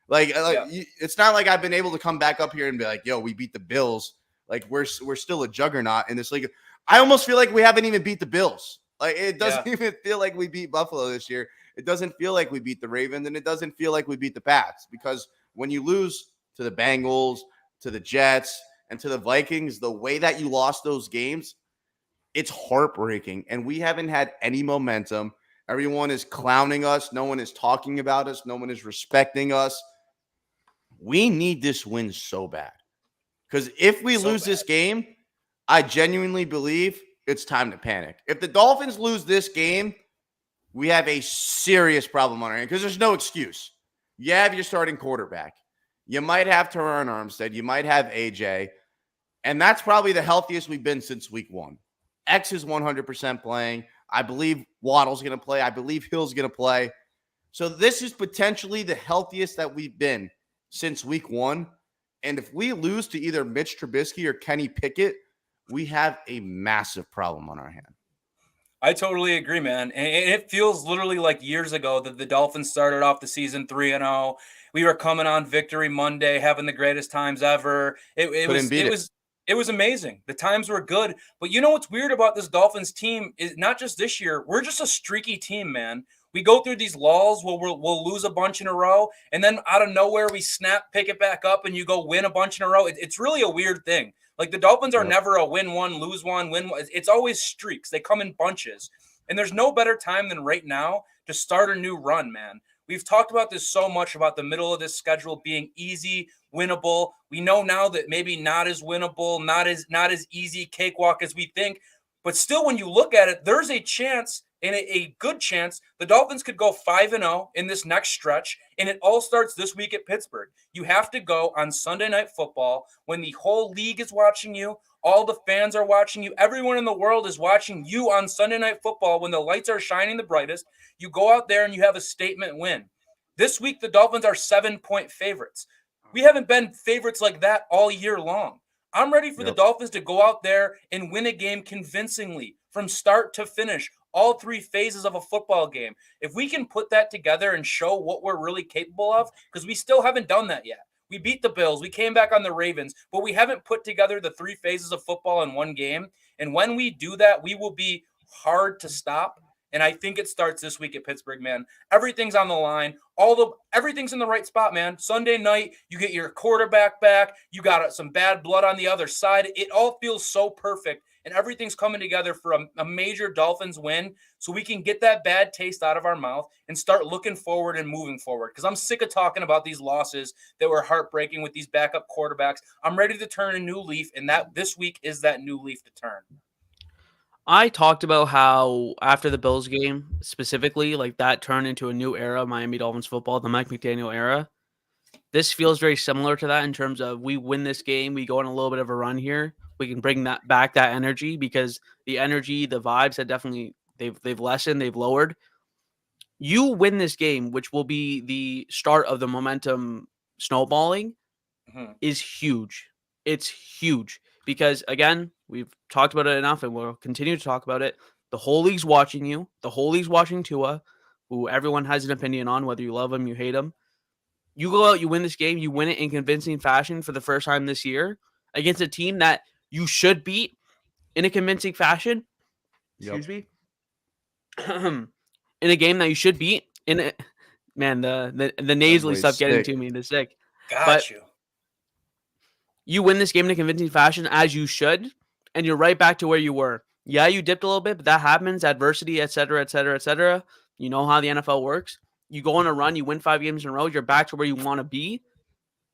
[SPEAKER 1] It's not like I've been able to come back up here and be like, yo, we beat the Bills. Like, we're still a juggernaut in this league. I almost feel like we haven't even beat the Bills. Like it doesn't
[SPEAKER 2] Yeah.
[SPEAKER 1] even feel like we beat Buffalo this year. It doesn't feel like we beat the Ravens, and it doesn't feel like we beat the Pats, because when you lose to the Bengals, to the Jets, and to the Vikings, the way that you lost those games, it's heartbreaking. And we haven't had any momentum. Everyone is clowning us. No one is talking about us. No one is respecting us. We need this win so bad. Because if we lose this game, I genuinely believe it's time to panic. If the Dolphins lose this game, we have a serious problem on our hand, because there's no excuse. You have your starting quarterback. You might have Teron Armstead. You might have AJ. And that's probably the healthiest we've been since week 1. X is 100% playing. I believe Waddle's going to play. I believe Hill's going to play. So this is potentially the healthiest that we've been since week 1. And if we lose to either Mitch Trubisky or Kenny Pickett, we have a massive problem on our hand.
[SPEAKER 2] I totally agree, man. And it feels literally like years ago that the Dolphins started off the season 3-0. We were coming on Victory Monday, having the greatest times ever. It was amazing. The times were good. But you know what's weird about this Dolphins team is not just this year. We're just a streaky team, man. We go through these lulls where we'll lose a bunch in a row, and then out of nowhere we snap, pick it back up, and you go win a bunch in a row. It's really a weird thing. Like the Dolphins are never a win one, lose one, win one. It's always streaks. They come in bunches. And there's no better time than right now to start a new run, man. We've talked about this so much about the middle of this schedule being easy, winnable. We know now that maybe not as winnable, not as easy cakewalk as we think. But still, when you look at it, there's a chance, and a good chance, the Dolphins could go 5-0 in this next stretch, and it all starts this week at Pittsburgh. You have to go on Sunday Night Football when the whole league is watching you, all the fans are watching you, everyone in the world is watching you on Sunday Night Football when the lights are shining the brightest. You go out there and you have a statement win. This week, the Dolphins are 7-point favorites. We haven't been favorites like that all year long. I'm ready for the Dolphins to go out there and win a game convincingly from start to finish, all 3 phases of a football game. If we can put that together and show what we're really capable of, because we still haven't done that yet. We beat the Bills. We came back on the Ravens, but we haven't put together the 3 phases of football in one game. And when we do that, we will be hard to stop. And I think it starts this week at Pittsburgh, man. Everything's on the line. Everything's in the right spot, man. Sunday night, you get your quarterback back. You got some bad blood on the other side. It all feels so perfect, and everything's coming together for a major Dolphins win, so we can get that bad taste out of our mouth and start looking forward and moving forward. Because I'm sick of talking about these losses that were heartbreaking with these backup quarterbacks. I'm ready to turn a new leaf, and that this week is that new leaf to turn.
[SPEAKER 3] I talked about how after the Bills game, specifically, like that turned into a new era of Miami Dolphins football, the Mike McDaniel era. This feels very similar to that in terms of we win this game, we go on a little bit of a run here. We can bring that energy, because the energy, the vibes had definitely they've lessened, they've lowered. You win this game, which will be the start of the momentum snowballing, is huge. It's huge. Because, again, we've talked about it enough, and we'll continue to talk about it. The whole league's watching you. The whole league's watching Tua, who everyone has an opinion on, whether you love him, you hate him. You go out, you win this game, you win it in convincing fashion for the first time this year against a team that you should beat in a convincing fashion. Excuse me. In a game that you should beat. Man, the nasally stuff getting to me. The sick.
[SPEAKER 2] Got you.
[SPEAKER 3] You win this game in a convincing fashion, as you should, and you're right back to where you were. Yeah, you dipped a little bit, but that happens. Adversity, et cetera, et cetera, et cetera. You know how the NFL works. You go on a run, you win 5 games in a row, you're back to where you want to be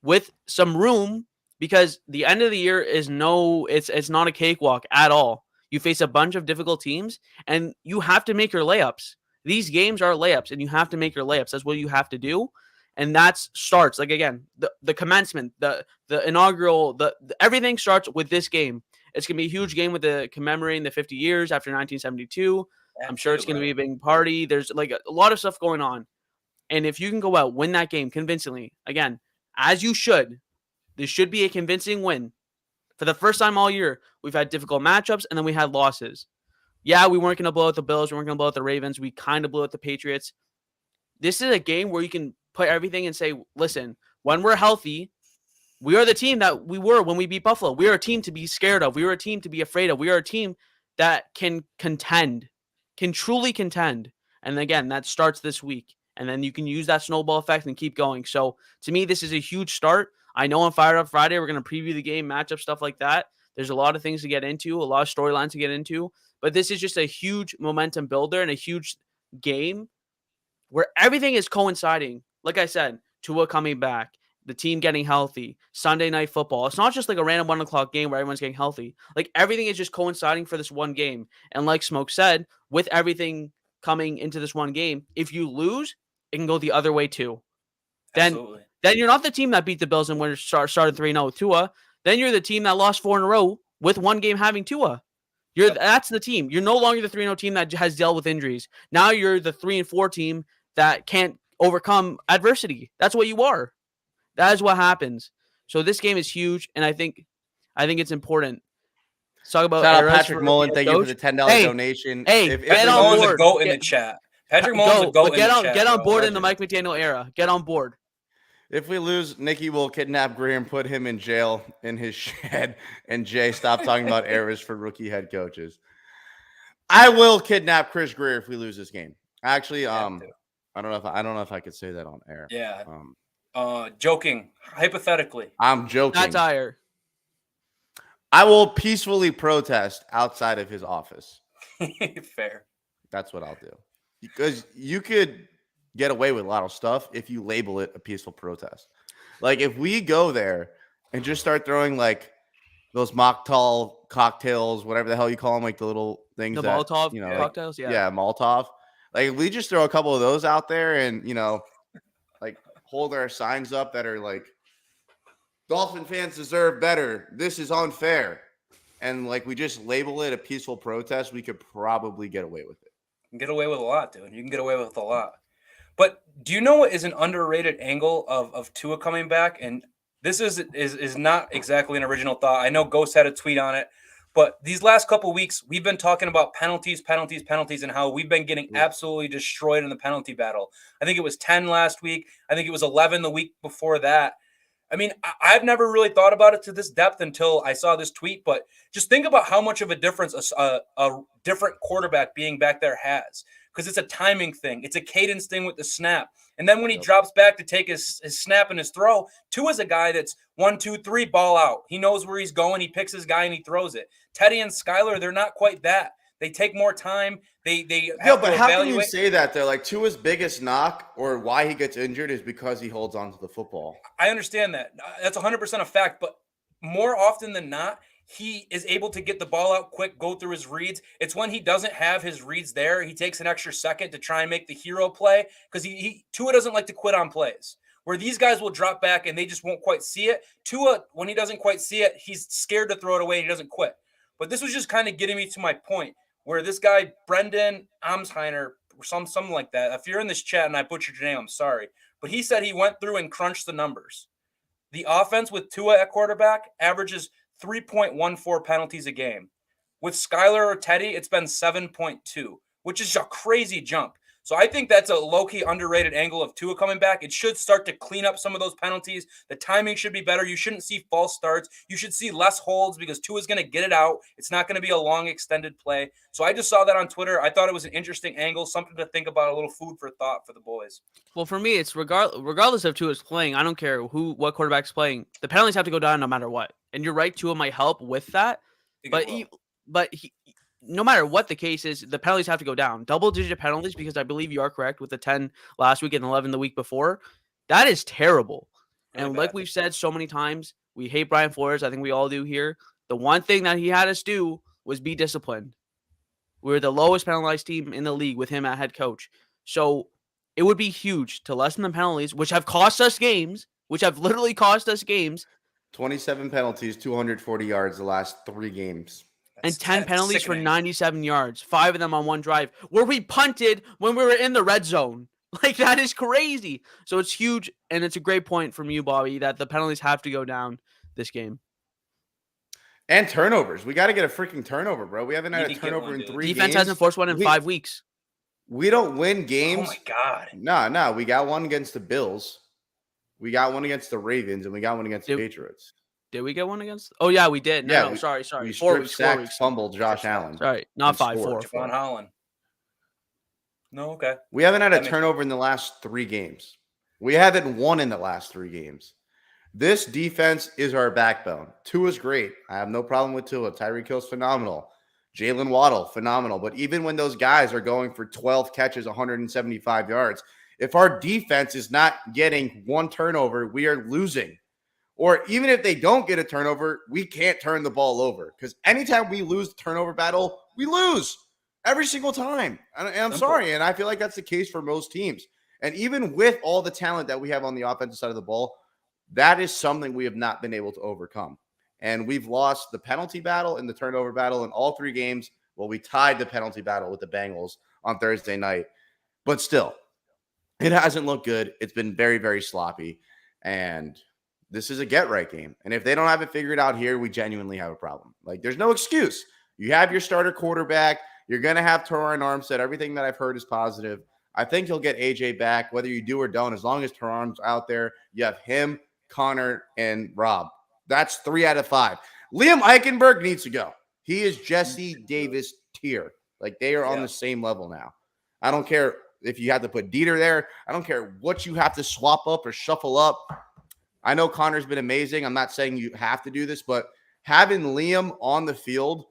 [SPEAKER 3] with some room, because the end of the year is it's not a cakewalk at all. You face a bunch of difficult teams, and you have to make your layups. These games are layups, and you have to make your layups. That's what you have to do. And that starts, like, again, the commencement, the inaugural, everything starts with this game. It's going to be a huge game with the commemorating the 50 years after 1972. I'm sure it's going to be a big party. There's like a lot of stuff going on. And if you can go out, win that game convincingly, again, as you should, this should be a convincing win. For the first time all year, we've had difficult matchups, and then we had losses. Yeah, we weren't going to blow out the Bills. We weren't going to blow out the Ravens. We kind of blew out the Patriots. This is a game where you can put everything and say, listen, when we're healthy, we are the team that we were when we beat Buffalo. We are a team to be scared of. We are a team to be afraid of. We are a team that can contend, can truly contend. And again, that starts this week. And then you can use that snowball effect and keep going. So to me, this is a huge start. I know on Fire Up Friday, we're going to preview the game, matchup, stuff like that. There's a lot of things to get into, a lot of storylines to get into. But this is just a huge momentum builder and a huge game where everything is coinciding. Like I said, Tua coming back, the team getting healthy, Sunday Night Football. It's not just like a random 1 o'clock game where everyone's getting healthy. Like everything is just coinciding for this one game. And like Smoke said, with everything coming into this one game, if you lose, it can go the other way too.
[SPEAKER 2] Absolutely.
[SPEAKER 3] Then you're not the team that beat the Bills and started 3-0 Tua. Then you're the team that lost 4 in a row with one game having Tua. That's the team. You're no longer the 3-0 team that has dealt with injuries. Now you're the 3-4 team that can't overcome adversity. That's what you are. That is what happens. So this game is huge, and I think it's important. Let's talk about
[SPEAKER 1] shout out Patrick Mullen. Thank you for the $10 donation.
[SPEAKER 3] Hey,
[SPEAKER 2] Patrick Mullen's a goat in the chat. Patrick Mullen's a goat in the chat.
[SPEAKER 3] Get on board in the Mike McDaniel era. Get on board.
[SPEAKER 1] If we lose, Nikki will kidnap Graham, put him in jail in his shed, and Jay, stop talking about errors for rookie head coaches. I will kidnap Chris Greer if we lose this game. Actually, I don't know if I could say that on air.
[SPEAKER 2] Yeah. Joking, hypothetically.
[SPEAKER 1] I'm joking.
[SPEAKER 3] That's higher.
[SPEAKER 1] I will peacefully protest outside of his office.
[SPEAKER 2] Fair.
[SPEAKER 1] That's what I'll do. Because you could get away with a lot of stuff if you label it a peaceful protest. Like if we go there and just start throwing like those mocktail cocktails, whatever the hell you call them, like the little things,
[SPEAKER 3] the
[SPEAKER 1] that,
[SPEAKER 3] Molotov
[SPEAKER 1] like,
[SPEAKER 3] cocktails,
[SPEAKER 1] yeah, Molotov. Like if we just throw a couple of those out there and like hold our signs up that are like Dolphin fans deserve better, this is unfair, and like we just label it a peaceful protest, we could probably get away with it.
[SPEAKER 2] You can get away with a lot, dude. You can get away with a lot. But do you know what is an underrated angle of Tua coming back? And this is not exactly an original thought. I know Ghost had a tweet on it, but these last couple of weeks, we've been talking about penalties, and how we've been getting absolutely destroyed in the penalty battle. I think it was 10 last week. I think it was 11 the week before that. I mean, I've never really thought about it to this depth until I saw this tweet, but just think about how much of a difference a different quarterback being back there has. Because it's a timing thing. It's a cadence thing with the snap. And then when he drops back to take his snap and his throw, Tua's a guy that's 1, 2, 3, ball out. He knows where he's going. He picks his guy and he throws it. Teddy and Skyler, they're not quite that. They take more time. They have
[SPEAKER 1] but how can you say that though? Like Tua's biggest knock or why he gets injured is because he holds on to the football.
[SPEAKER 2] I understand that. That's 100% a fact. But more often than not, he is able to get the ball out quick, go through his reads. It's when he doesn't have his reads there, he takes an extra second to try and make the hero play because Tua doesn't like to quit on plays. Where these guys will drop back and they just won't quite see it. Tua, when he doesn't quite see it, he's scared to throw it away. He doesn't quit. But this was just kind of getting me to my point where this guy, Brendan Amsheiner, or something like that. If you're in this chat and I butchered your name, I'm sorry. But he said he went through and crunched the numbers. The offense with Tua at quarterback averages 3.14 penalties a game. With Skyler or Teddy, it's been 7.2, which is a crazy jump. So I think that's a low-key underrated angle of Tua coming back. It should start to clean up some of those penalties. The timing should be better. You shouldn't see false starts. You should see less holds because Tua's going to get it out. It's not going to be a long, extended play. So I just saw that on Twitter. I thought it was an interesting angle, something to think about, a little food for thought for the boys.
[SPEAKER 3] Well, for me, it's regardless of Tua's playing. I don't care what quarterback's playing. The penalties have to go down no matter what. And you're right, Tua might help with that. But no matter what the case is, the penalties have to go down. Double-digit penalties, because I believe you are correct with the 10 last week and 11 the week before. That is terrible. Really and bad. Like we've said so many times, we hate Brian Flores. I think we all do here. The one thing that he had us do was be disciplined. We're the lowest penalized team in the league with him at head coach. So it would be huge to lessen the penalties, which have cost us games, which have literally cost us games.
[SPEAKER 1] 27 penalties, 240 yards the last 3 games.
[SPEAKER 3] And 10 penalties for 97 yards, 5 of them on one drive, where we punted when we were in the red zone. Like, that is crazy. So it's huge, and it's a great point from you, Bobby, that the penalties have to go down this game.
[SPEAKER 1] And turnovers. We got to get a freaking turnover, bro. We haven't had a turnover in 3 games.
[SPEAKER 3] Defense hasn't forced one in 5 weeks.
[SPEAKER 1] We don't win games.
[SPEAKER 2] Oh, my God.
[SPEAKER 1] No. We got one against the Bills. We got one against the Ravens, and we got one against the Patriots.
[SPEAKER 3] Did we get one against? Oh yeah, we did. No,
[SPEAKER 1] Yeah,
[SPEAKER 3] no, sorry.
[SPEAKER 1] We
[SPEAKER 3] 4
[SPEAKER 1] strip
[SPEAKER 3] weeks. 4
[SPEAKER 1] sacked,
[SPEAKER 3] weeks.
[SPEAKER 1] fumbled Josh Allen.
[SPEAKER 3] Sorry, not
[SPEAKER 1] and
[SPEAKER 3] 5.
[SPEAKER 1] scored.
[SPEAKER 3] 4.
[SPEAKER 2] Javon Holland. No, okay.
[SPEAKER 1] We haven't had a
[SPEAKER 2] That makes
[SPEAKER 1] turnover in the last 3 games. We haven't won in the last 3 games. This defense is our backbone. Tua's great. I have no problem with Tua. Tyreek Hill's phenomenal. Jalen Waddle, phenomenal. But even when those guys are going for 12 catches, 175 yards, if our defense is not getting one turnover, we are losing. Or even if they don't get a turnover, we can't turn the ball over. Because anytime we lose the turnover battle, we lose every single time. And I'm sorry. And I feel like that's the case for most teams. And even with all the talent that we have on the offensive side of the ball, that is something we have not been able to overcome. And we've lost the penalty battle and the turnover battle in all 3 games. Well, we tied the penalty battle with the Bengals on Thursday night. But still, it hasn't looked good. It's been very, very sloppy. And this is a get-right game. And if they don't have it figured out here, we genuinely have a problem. Like, there's no excuse. You have your starter quarterback. You're going to have Teron Armstead. Everything that I've heard is positive. I think you'll get AJ back, whether you do or don't. As long as Teron's out there, you have him, Connor, and Rob. That's 3 out of 5. Liam Eichenberg needs to go. He is Jesse Davis tier. Like, they are on the same level now. I don't care if you have to put Dieter there. I don't care what you have to swap up or shuffle up. I know Connor's been amazing. I'm not saying you have to do this, but having Liam on the field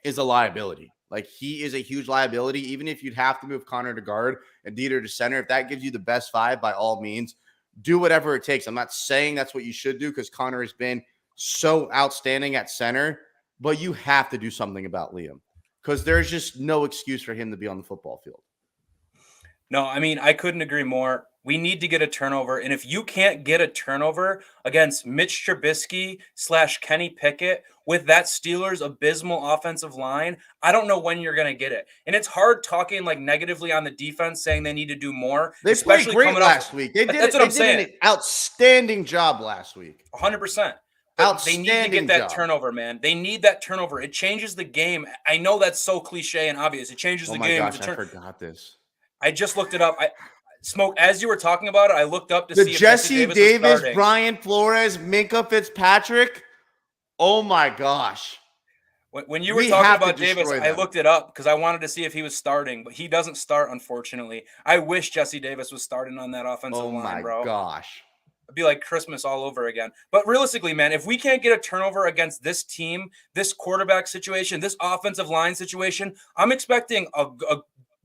[SPEAKER 1] is a liability. Like, he is a huge liability. Even if you'd have to move Connor to guard and Dieter to center, if that gives you the best 5, by all means, do whatever it takes. I'm not saying that's what you should do because Connor has been so outstanding at center, but you have to do something about Liam because there's just no excuse for him to be on the football field.
[SPEAKER 2] No, I mean, I couldn't agree more. We need to get a turnover. And if you can't get a turnover against Mitch Trubisky / Kenny Pickett with that Steelers abysmal offensive line, I don't know when you're going to get it. And it's hard talking like negatively on the defense, saying they need to do more.
[SPEAKER 1] They played great last week. That's what I'm saying. They did an outstanding job last week.
[SPEAKER 2] 100%.
[SPEAKER 1] Outstanding
[SPEAKER 2] They need to get that
[SPEAKER 1] job.
[SPEAKER 2] turnover, man. They need that turnover. It changes the game. I know that's so cliche and obvious. It changes the game.
[SPEAKER 1] Oh my gosh, I forgot this.
[SPEAKER 2] I just looked it up. Smoke, as you were talking about it, I looked up to see if
[SPEAKER 1] Jesse Davis,
[SPEAKER 2] was
[SPEAKER 1] Brian Flores, Minkah Fitzpatrick. Oh my gosh.
[SPEAKER 2] When you were talking about Davis, I looked it up because I wanted to see if he was starting, but he doesn't start, unfortunately. I wish Jesse Davis was starting on that offensive line, bro.
[SPEAKER 1] Oh my gosh.
[SPEAKER 2] It'd be like Christmas all over again. But realistically, man, if we can't get a turnover against this team, this quarterback situation, this offensive line situation, I'm expecting a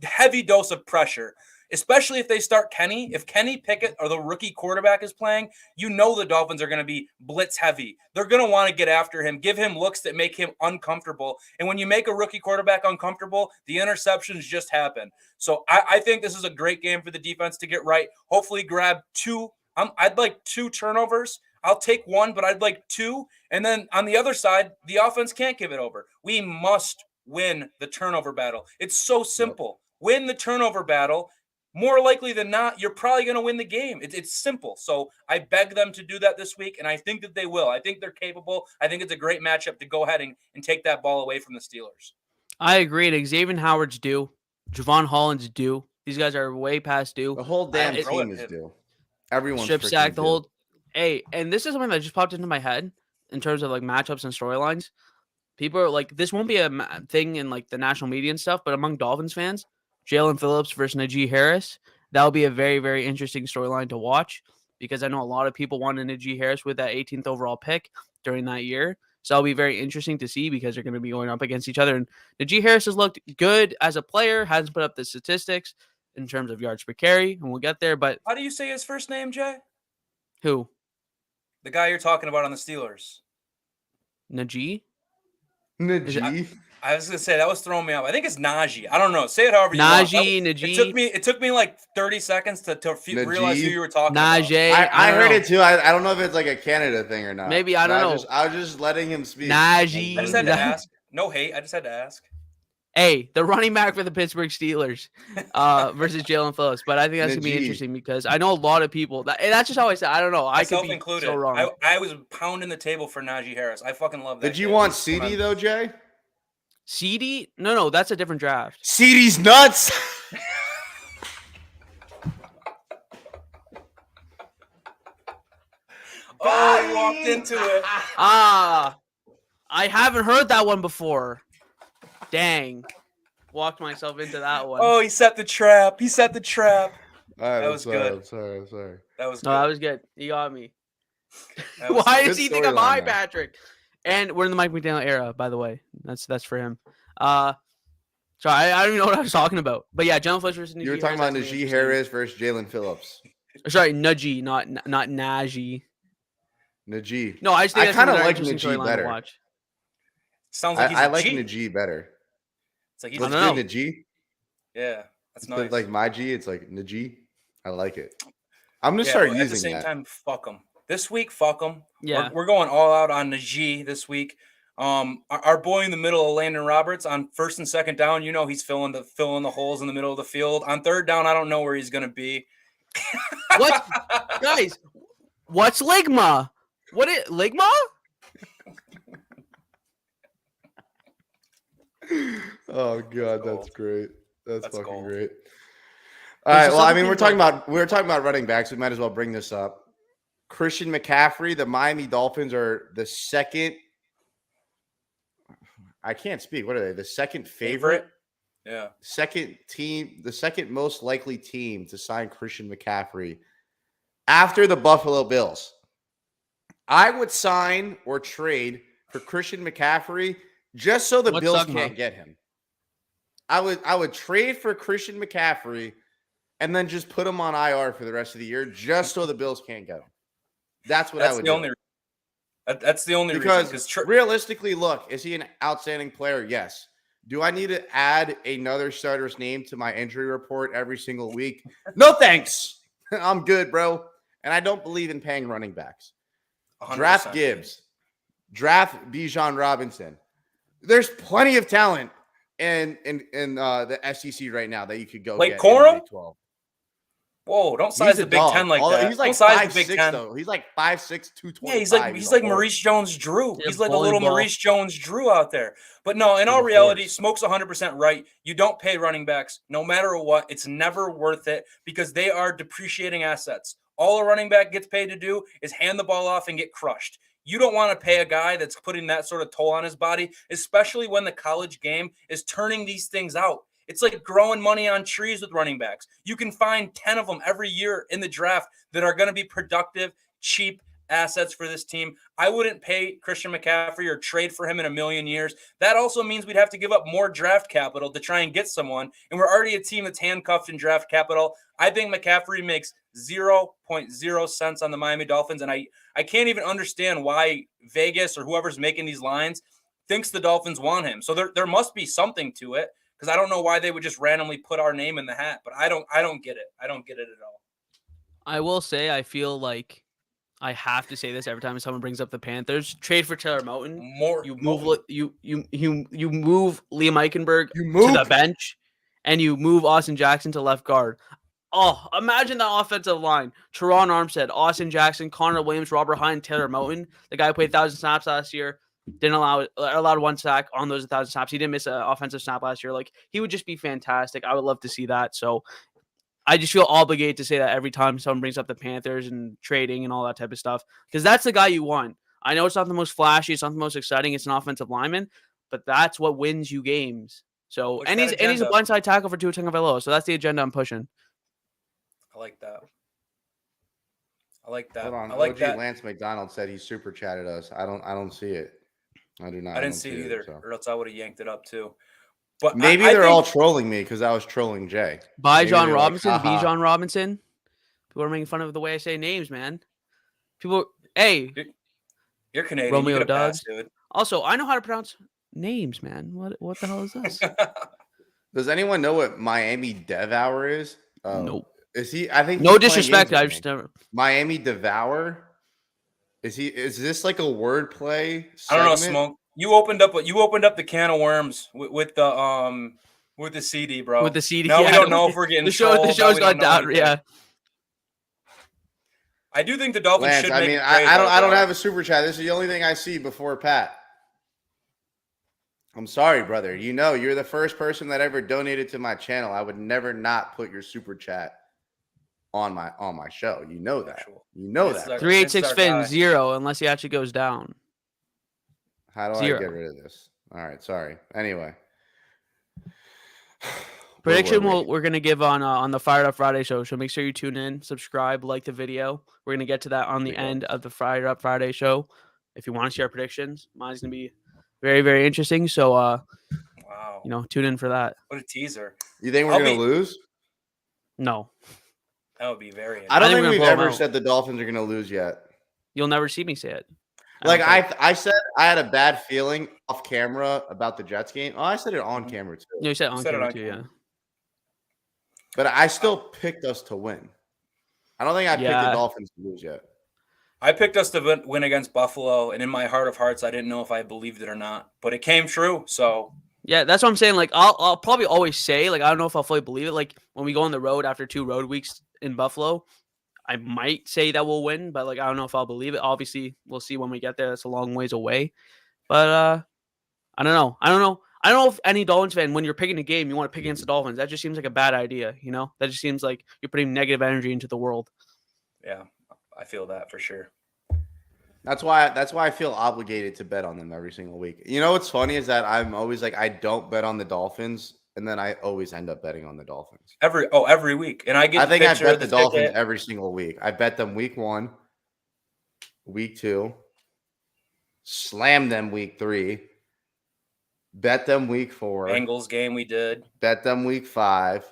[SPEAKER 2] heavy dose of pressure, especially if they start Kenny. If Kenny Pickett or the rookie quarterback is playing, you know the Dolphins are going to be blitz heavy. They're going to want to get after him, give him looks that make him uncomfortable. And when you make a rookie quarterback uncomfortable, the interceptions just happen. So I think this is a great game for the defense to get right. Hopefully grab 2. I'd like 2 turnovers. I'll take 1, but I'd like 2. And then on the other side, the offense can't give it over. We must win the turnover battle. It's so simple. Win the turnover battle. More likely than not, you're probably going to win the game. It's simple. So I beg them to do that this week, and I think that they will. I think they're capable. I think it's a great matchup to go ahead and take that ball away from the Steelers.
[SPEAKER 3] I agree. Xavier Howard's due. Javon Holland's due. These guys are way past due.
[SPEAKER 1] The whole damn team is due. Everyone's
[SPEAKER 3] strip sack. The whole. Hey, and this is something that just popped into my head in terms of like matchups and storylines. People are like, this won't be a thing in like the national media and stuff, but among Dolphins fans, Jalen Phillips versus Najee Harris, that'll be a very, very interesting storyline to watch because I know a lot of people wanted Najee Harris with that 18th overall pick during that year. So it'll be very interesting to see because they're going to be going up against each other. And Najee Harris has looked good as a player, hasn't put up the statistics in terms of yards per carry, and we'll get there. But
[SPEAKER 2] how do you say his first name, Jay?
[SPEAKER 3] Who?
[SPEAKER 2] The guy you're talking about on the Steelers.
[SPEAKER 3] Najee?
[SPEAKER 2] I was gonna say that was throwing me off. I think it's Najee. I don't know. Say it however you want.
[SPEAKER 3] Najee.
[SPEAKER 2] It took me like 30 seconds to realize who you were talking
[SPEAKER 3] about.
[SPEAKER 1] I heard it too. I don't know if it's like a Canada thing or not.
[SPEAKER 3] Maybe I don't know.
[SPEAKER 1] I was just letting him speak.
[SPEAKER 3] Najee.
[SPEAKER 2] I just had to ask. No hate. I just had to ask.
[SPEAKER 3] Hey, the running back for the Pittsburgh Steelers versus Jalen Phillips. But I think that's going to be interesting because I know a lot of people. That's just how I said. I don't know. I could be
[SPEAKER 2] included.
[SPEAKER 3] So wrong.
[SPEAKER 2] I was pounding the table for Najee Harris. I fucking love that.
[SPEAKER 1] Did you want CD though, Jay?
[SPEAKER 3] CD? No, that's a different draft.
[SPEAKER 1] CD's nuts.
[SPEAKER 2] Oh, he walked into it.
[SPEAKER 3] I haven't heard that one before. Dang. Walked myself into that one.
[SPEAKER 2] Oh, he set the trap. He set the trap.
[SPEAKER 1] All right,
[SPEAKER 2] That was good.
[SPEAKER 1] I'm sorry.
[SPEAKER 2] That was good.
[SPEAKER 3] No, that was good. You got me.
[SPEAKER 2] That was
[SPEAKER 3] Why
[SPEAKER 1] good
[SPEAKER 3] does he think I'm
[SPEAKER 1] storyline,
[SPEAKER 3] high,
[SPEAKER 1] though.
[SPEAKER 3] Patrick? And we're in the Mike McDaniel era, by the way. That's for him. Sorry, I don't even know what I was talking about. But yeah, John Fletcher versus Najee.
[SPEAKER 1] You were talking about Najee Harris versus Jalen Phillips.
[SPEAKER 3] Sorry, Najee, not Najee.
[SPEAKER 1] Najee.
[SPEAKER 3] No, I just think
[SPEAKER 1] I
[SPEAKER 3] that's
[SPEAKER 1] kind of
[SPEAKER 3] another
[SPEAKER 1] like
[SPEAKER 3] interesting
[SPEAKER 1] Najee
[SPEAKER 3] storyline
[SPEAKER 1] better.
[SPEAKER 3] to watch.
[SPEAKER 2] Sounds like he's
[SPEAKER 1] I
[SPEAKER 2] a
[SPEAKER 1] like
[SPEAKER 2] G.
[SPEAKER 1] Najee better.
[SPEAKER 2] It's like he's
[SPEAKER 1] What's
[SPEAKER 3] I don't
[SPEAKER 1] good,
[SPEAKER 3] know.
[SPEAKER 1] Najee?
[SPEAKER 2] Yeah, that's
[SPEAKER 1] Instead of
[SPEAKER 2] nice.
[SPEAKER 1] like my G, it's like Najee. I like it. I'm gonna
[SPEAKER 2] Yeah,
[SPEAKER 1] start
[SPEAKER 2] but
[SPEAKER 1] using
[SPEAKER 2] at the same
[SPEAKER 1] that.
[SPEAKER 2] time, fuck them. This week, fuck them.
[SPEAKER 3] Yeah.
[SPEAKER 2] We're going all out on Najee this week. Our boy in the middle of Landon Roberts on first and second down, you know he's filling the holes in the middle of the field. On third down, I don't know where he's gonna be.
[SPEAKER 3] What, guys? What's Ligma? What is Ligma?
[SPEAKER 1] Oh god,
[SPEAKER 2] gold.
[SPEAKER 1] that's great. That's fucking
[SPEAKER 2] gold.
[SPEAKER 1] great. All right.
[SPEAKER 3] just
[SPEAKER 1] Well, I
[SPEAKER 3] other
[SPEAKER 1] mean, we
[SPEAKER 3] things
[SPEAKER 1] were talking about running backs. We might as well bring this up. Christian McCaffrey, the Miami Dolphins are the second. I can't speak. What are they? The second favorite?
[SPEAKER 2] Yeah.
[SPEAKER 1] Second team, the second most likely team to sign Christian McCaffrey after the Buffalo Bills. I would sign or trade for Christian McCaffrey just so the
[SPEAKER 3] What's
[SPEAKER 1] Bills
[SPEAKER 3] Sugma?
[SPEAKER 1] can't get him. I would trade for Christian McCaffrey and then just put him on IR for the rest of the year just so the Bills can't get him. That's what I would do.
[SPEAKER 2] That's the only
[SPEAKER 1] Because
[SPEAKER 2] reason.
[SPEAKER 1] realistically, look, is he an outstanding player? Yes. Do I need to add another starter's name to my injury report every single week? No, thanks. I'm good, bro. And I don't believe in paying running backs.
[SPEAKER 2] 100%.
[SPEAKER 1] Draft Gibbs. Draft Bijan Robinson. There's plenty of talent in the SEC right now that you could go
[SPEAKER 2] Blake
[SPEAKER 1] get in the
[SPEAKER 2] Corum?
[SPEAKER 1] Big 12.
[SPEAKER 2] Whoa, don't size the Big Ten like that.
[SPEAKER 1] He's like
[SPEAKER 2] don't size the
[SPEAKER 1] 5'6",
[SPEAKER 2] Big Ten.
[SPEAKER 1] though. He's like 5'6", 225.
[SPEAKER 2] Yeah, he's like Maurice Jones-Drew.
[SPEAKER 3] Yeah,
[SPEAKER 2] He's like a little
[SPEAKER 3] volleyball.
[SPEAKER 2] Maurice Jones-Drew out there. But no, in
[SPEAKER 1] He's
[SPEAKER 2] all
[SPEAKER 1] a
[SPEAKER 2] reality,
[SPEAKER 1] horse.
[SPEAKER 2] Smoke's 100% right. You don't pay running backs no matter what. It's never worth it because they are depreciating assets. All a running back gets paid to do is hand the ball off and get crushed. You don't want to pay a guy that's putting that sort of toll on his body, especially when the college game is turning these things out. It's like growing money on trees with running backs. You can find 10 of them every year in the draft that are going to be productive, cheap assets for this team. I wouldn't pay Christian McCaffrey or trade for him in a million years. That also means we'd have to give up more draft capital to try and get someone. And we're already a team that's handcuffed in draft capital. I think McCaffrey makes 0.0 cents on the Miami Dolphins. And I can't even understand why Vegas or whoever's making these lines thinks the Dolphins want him. So there must be something to it. Because I don't know why they would just randomly put our name in the hat, but I don't get it. I don't get it at all.
[SPEAKER 3] I will say I feel like I have to say this every time someone brings up the Panthers. Trade for Taylor Moton. You move Liam Eichenberg to the bench, and you move Austin Jackson to left guard. Oh, imagine that offensive line. Teron Armstead, Austin Jackson, Connor Williams, Robert Hine, Taylor Moton. The guy who played 1,000 snaps last year. Didn't allowed one sack on those 1,000 snaps. He didn't miss an offensive snap last year. Like, he would just be fantastic. I would love to see that. So I just feel obligated to say that every time someone brings up the Panthers and trading and all that type of stuff, because that's the guy you want. I know it's not the most flashy, it's not the most exciting. It's an offensive lineman, but that's what wins you games. So and he's a blindside tackle for Tua Tagovailoa. So that's the agenda I'm pushing.
[SPEAKER 2] I like that. I like that.
[SPEAKER 1] Hold on.
[SPEAKER 2] I like
[SPEAKER 1] OG
[SPEAKER 2] that.
[SPEAKER 1] Lance McDonald said he super chatted us. I don't see it. I do not.
[SPEAKER 2] I didn't see it either,
[SPEAKER 1] so.
[SPEAKER 2] or else I would have yanked it up too. But
[SPEAKER 1] maybe they're all trolling me because I was trolling Jay.
[SPEAKER 3] Bijan Robinson, Bijan Robinson. People are making fun of the way I say names, man. People, hey,
[SPEAKER 2] you're Canadian.
[SPEAKER 3] Romeo
[SPEAKER 2] you
[SPEAKER 3] Dobbs.
[SPEAKER 2] dude.
[SPEAKER 3] Also, I know how to pronounce names, man. What the hell is this?
[SPEAKER 1] Does anyone know what Miami Devour is?
[SPEAKER 3] Nope.
[SPEAKER 1] Is he? I think.
[SPEAKER 3] No disrespect. I just never.
[SPEAKER 1] Miami Devour. Is he? Is this like a wordplay?
[SPEAKER 2] I don't know, Smoke. You opened up the can of worms with the CD, bro.
[SPEAKER 3] With the CD.
[SPEAKER 2] Now
[SPEAKER 3] yeah.
[SPEAKER 2] we don't know if we're getting
[SPEAKER 3] the show's got down. Yeah.
[SPEAKER 2] I do think the Dolphins
[SPEAKER 1] Lance,
[SPEAKER 2] should.
[SPEAKER 1] I don't have a super chat. This is the only thing I see before Pat. I'm sorry, brother. You know, you're the first person that ever donated to my channel. I would never not put your super chat. on my show. You know that.
[SPEAKER 2] Actual.
[SPEAKER 1] You know
[SPEAKER 2] This is
[SPEAKER 1] that.
[SPEAKER 2] our-
[SPEAKER 3] 386
[SPEAKER 2] This is our
[SPEAKER 3] Finn
[SPEAKER 2] guy.
[SPEAKER 3] 0 unless he actually goes down.
[SPEAKER 1] How do
[SPEAKER 3] 0.
[SPEAKER 1] I get rid of this? All right, sorry. Anyway.
[SPEAKER 3] Prediction
[SPEAKER 1] Where were we?
[SPEAKER 3] we're gonna give on the Fired Up Friday show. So make sure you tune in, subscribe, like the video. We're gonna get to that on the end of the Fired Up Friday show. If you want to see our predictions, mine's gonna be very, very interesting. So
[SPEAKER 2] Wow.
[SPEAKER 3] tune in for that.
[SPEAKER 2] What a teaser.
[SPEAKER 1] You think we're gonna lose?
[SPEAKER 3] No,
[SPEAKER 2] That would be very
[SPEAKER 1] I don't
[SPEAKER 3] think
[SPEAKER 1] think
[SPEAKER 3] we're
[SPEAKER 1] we've
[SPEAKER 3] gonna blow 'em
[SPEAKER 1] ever
[SPEAKER 3] out.
[SPEAKER 1] said the Dolphins are gonna lose yet.
[SPEAKER 3] you'll never see me say it.
[SPEAKER 1] Like
[SPEAKER 3] don't think.
[SPEAKER 1] I said, I had a bad feeling off camera about the Jets game. Oh, I said it on camera too.
[SPEAKER 3] You said it on
[SPEAKER 2] said it
[SPEAKER 3] camera
[SPEAKER 2] on
[SPEAKER 3] too,
[SPEAKER 2] camera.
[SPEAKER 3] yeah.
[SPEAKER 1] But I still picked us to win. I don't think I picked the
[SPEAKER 3] Yeah.
[SPEAKER 1] Dolphins to lose yet.
[SPEAKER 2] I picked us to win against Buffalo, and in my heart of hearts, I didn't know if I believed it or not, but it came true. So
[SPEAKER 3] Yeah, that's what I'm saying. Like, I'll probably always say, like, I don't know if I'll fully believe it. Like, when we go on the road after 2 road weeks in Buffalo, I might say that we'll win, but like, I don't know if I'll believe it. Obviously, we'll see when we get there. That's a long ways away. But I don't know. I don't know if any Dolphins fan, when you're picking a game, you want to pick against the Dolphins. That just seems like a bad idea. That just seems like you're putting negative energy into the world.
[SPEAKER 2] yeah, I feel that for sure.
[SPEAKER 1] That's why I feel obligated to bet on them every single week. You know what's funny is that I'm always like I don't bet on the Dolphins, and then I always end up betting on the Dolphins.
[SPEAKER 2] Every week, and I get.
[SPEAKER 1] I think I bet the Dolphins
[SPEAKER 2] ticket.
[SPEAKER 1] every single week. I bet them week 1, week 2, slam them week 3, bet them week 4,
[SPEAKER 2] Bengals game we did.
[SPEAKER 1] bet them week 5,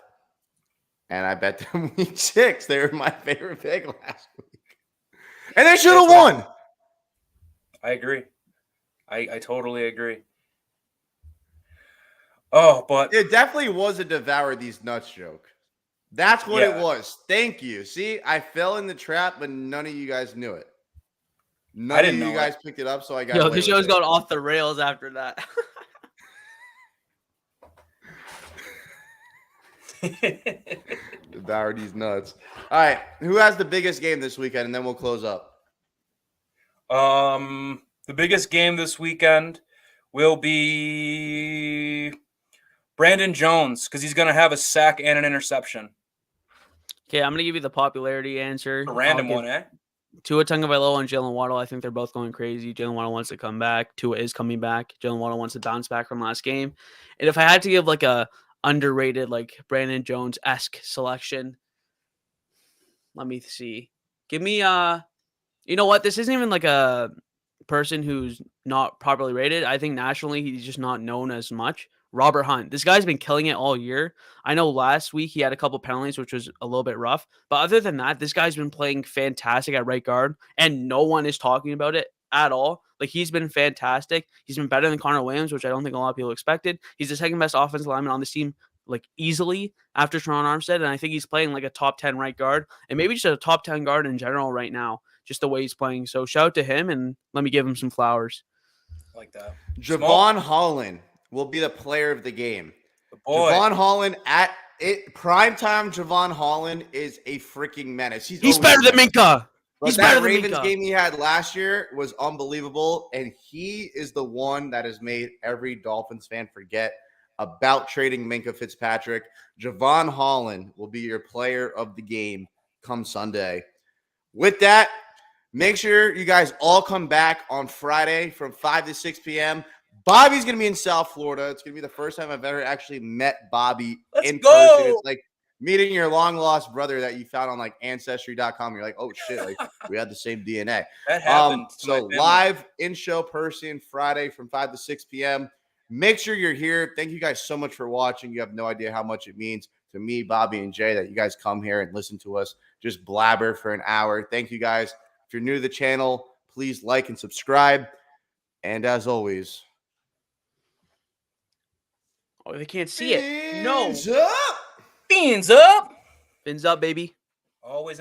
[SPEAKER 1] and I bet them week 6. They were my favorite pick last week, and they should have won.
[SPEAKER 2] I agree. I totally agree. Oh, but
[SPEAKER 1] It definitely was a devour these nuts joke. That's what it was. Thank you. See, I fell in the trap, but none of you guys knew it. None of you guys picked it up, so I got.
[SPEAKER 3] Yo, the show's going off the rails after that.
[SPEAKER 1] Devour these nuts. All right, who has the biggest game this weekend, and then we'll close up.
[SPEAKER 2] The biggest game this weekend will be Brandon Jones because he's going to have a sack and an interception.
[SPEAKER 3] Okay, I'm going to give you the popularity answer.
[SPEAKER 2] A random one, eh?
[SPEAKER 3] Tua Tagovailoa and Jalen Waddle, I think they're both going crazy. Jalen Waddle wants to come back. Tua is coming back. Jalen Waddle wants to bounce back from last game. And if I had to give like a underrated, like Brandon Jones-esque selection, let me see. Give me, you know what? This isn't even like a person who's not properly rated. I think nationally he's just not known as much. Robert Hunt. This guy's been killing it all year. I know last week he had a couple penalties, which was a little bit rough. But other than that, this guy's been playing fantastic at right guard, and no one is talking about it at all. Like, he's been fantastic. He's been better than Connor Williams, which I don't think a lot of people expected. He's the second best offensive lineman on this team, like, easily after Teron Armstead, and I think he's playing like a top 10 right guard, and maybe just a top 10 guard in general right now, just the way he's playing. So shout out to him, and let me give him some flowers.
[SPEAKER 2] Like that.
[SPEAKER 1] Javon Holland will be the player of the game. Javon Holland at it primetime. Javon Holland is a freaking menace. He's
[SPEAKER 3] better than Minka.
[SPEAKER 1] He's better than Ravens Minka. Game he had last year was unbelievable, and he is the one that has made every Dolphins fan forget about trading Minka Fitzpatrick. Javon Holland will be your player of the game come Sunday. With that, make sure you guys all come back on Friday from 5 to 6 p.m. Bobby's going to be in South Florida. It's going to be the first time I've ever actually met Bobby in person. It's like meeting your long-lost brother that you found on, like, Ancestry.com. You're like, oh, shit, like, we had the same DNA.
[SPEAKER 2] That happened.
[SPEAKER 1] So live in-show person Friday from 5 to 6 p.m. Make sure you're here. Thank you guys so much for watching. You have no idea how much it means to me, Bobby, and Jay that you guys come here and listen to us just blabber for an hour. Thank you guys. If you're new to the channel, please like and subscribe. And as always,
[SPEAKER 3] oh, they can't see it. No.
[SPEAKER 1] Fins up!
[SPEAKER 2] Fins up.
[SPEAKER 3] Fins up, baby.
[SPEAKER 2] Always